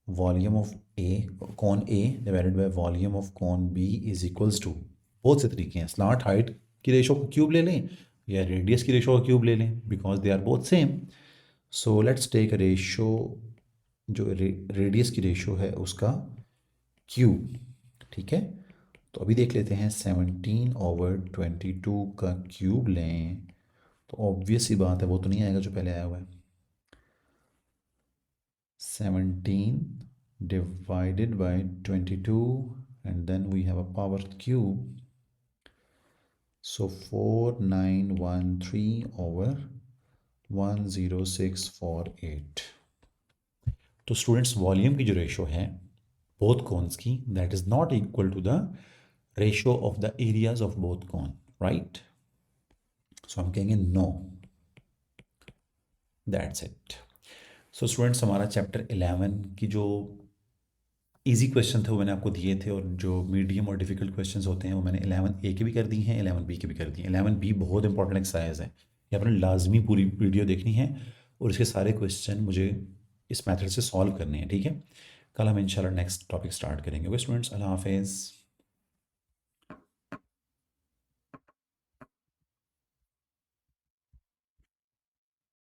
volume of a cone A divided by volume of cone B is equals to, बहुत से तरीके हैं, स्लांट हाइट की रेशो को क्यूब ले लें या रेडियस की रेशो को क्यूब ले लें, because they are both same. So let's take ratio, जो रेडियस की रेशो है उसका क्यूब। ठीक है, तो अभी देख लेते हैं, 17/22 का क्यूब लें तो ऑब्वियस सी बात है वो तो नहीं आएगा जो पहले आया हुआ है। 17 divided by 22 and then we have a power cube, so 4913 over 10648। तो स्टूडेंट्स, वॉल्यूम की जो रेशो है बोथ कॉन्स की, that is not equal to the ratio of the areas of both cone, right. So हम कहेंगे no, that's it. So students, हमारा chapter 11 की जो इजी क्वेश्चन थे वो मैंने आपको दिए थे, और जो मीडियम और डिफिकल्ट क्वेश्चंस होते हैं वो मैंने 11A के भी कर दी हैं, 11B के भी कर दी हैं। 11B बहुत इंपॉर्टेंट एक्सरसाइज है, ये आपने लाजमी पूरी वीडियो देखनी है, और इसके सारे क्वेश्चन मुझे इस मेथड से सॉल्व करने हैं। ठीक है, कल हम इंशाल्लाह नेक्स्ट टॉपिक स्टार्ट करेंगे। ओके स्टूडेंट्स, अल्लाह हाफिज़।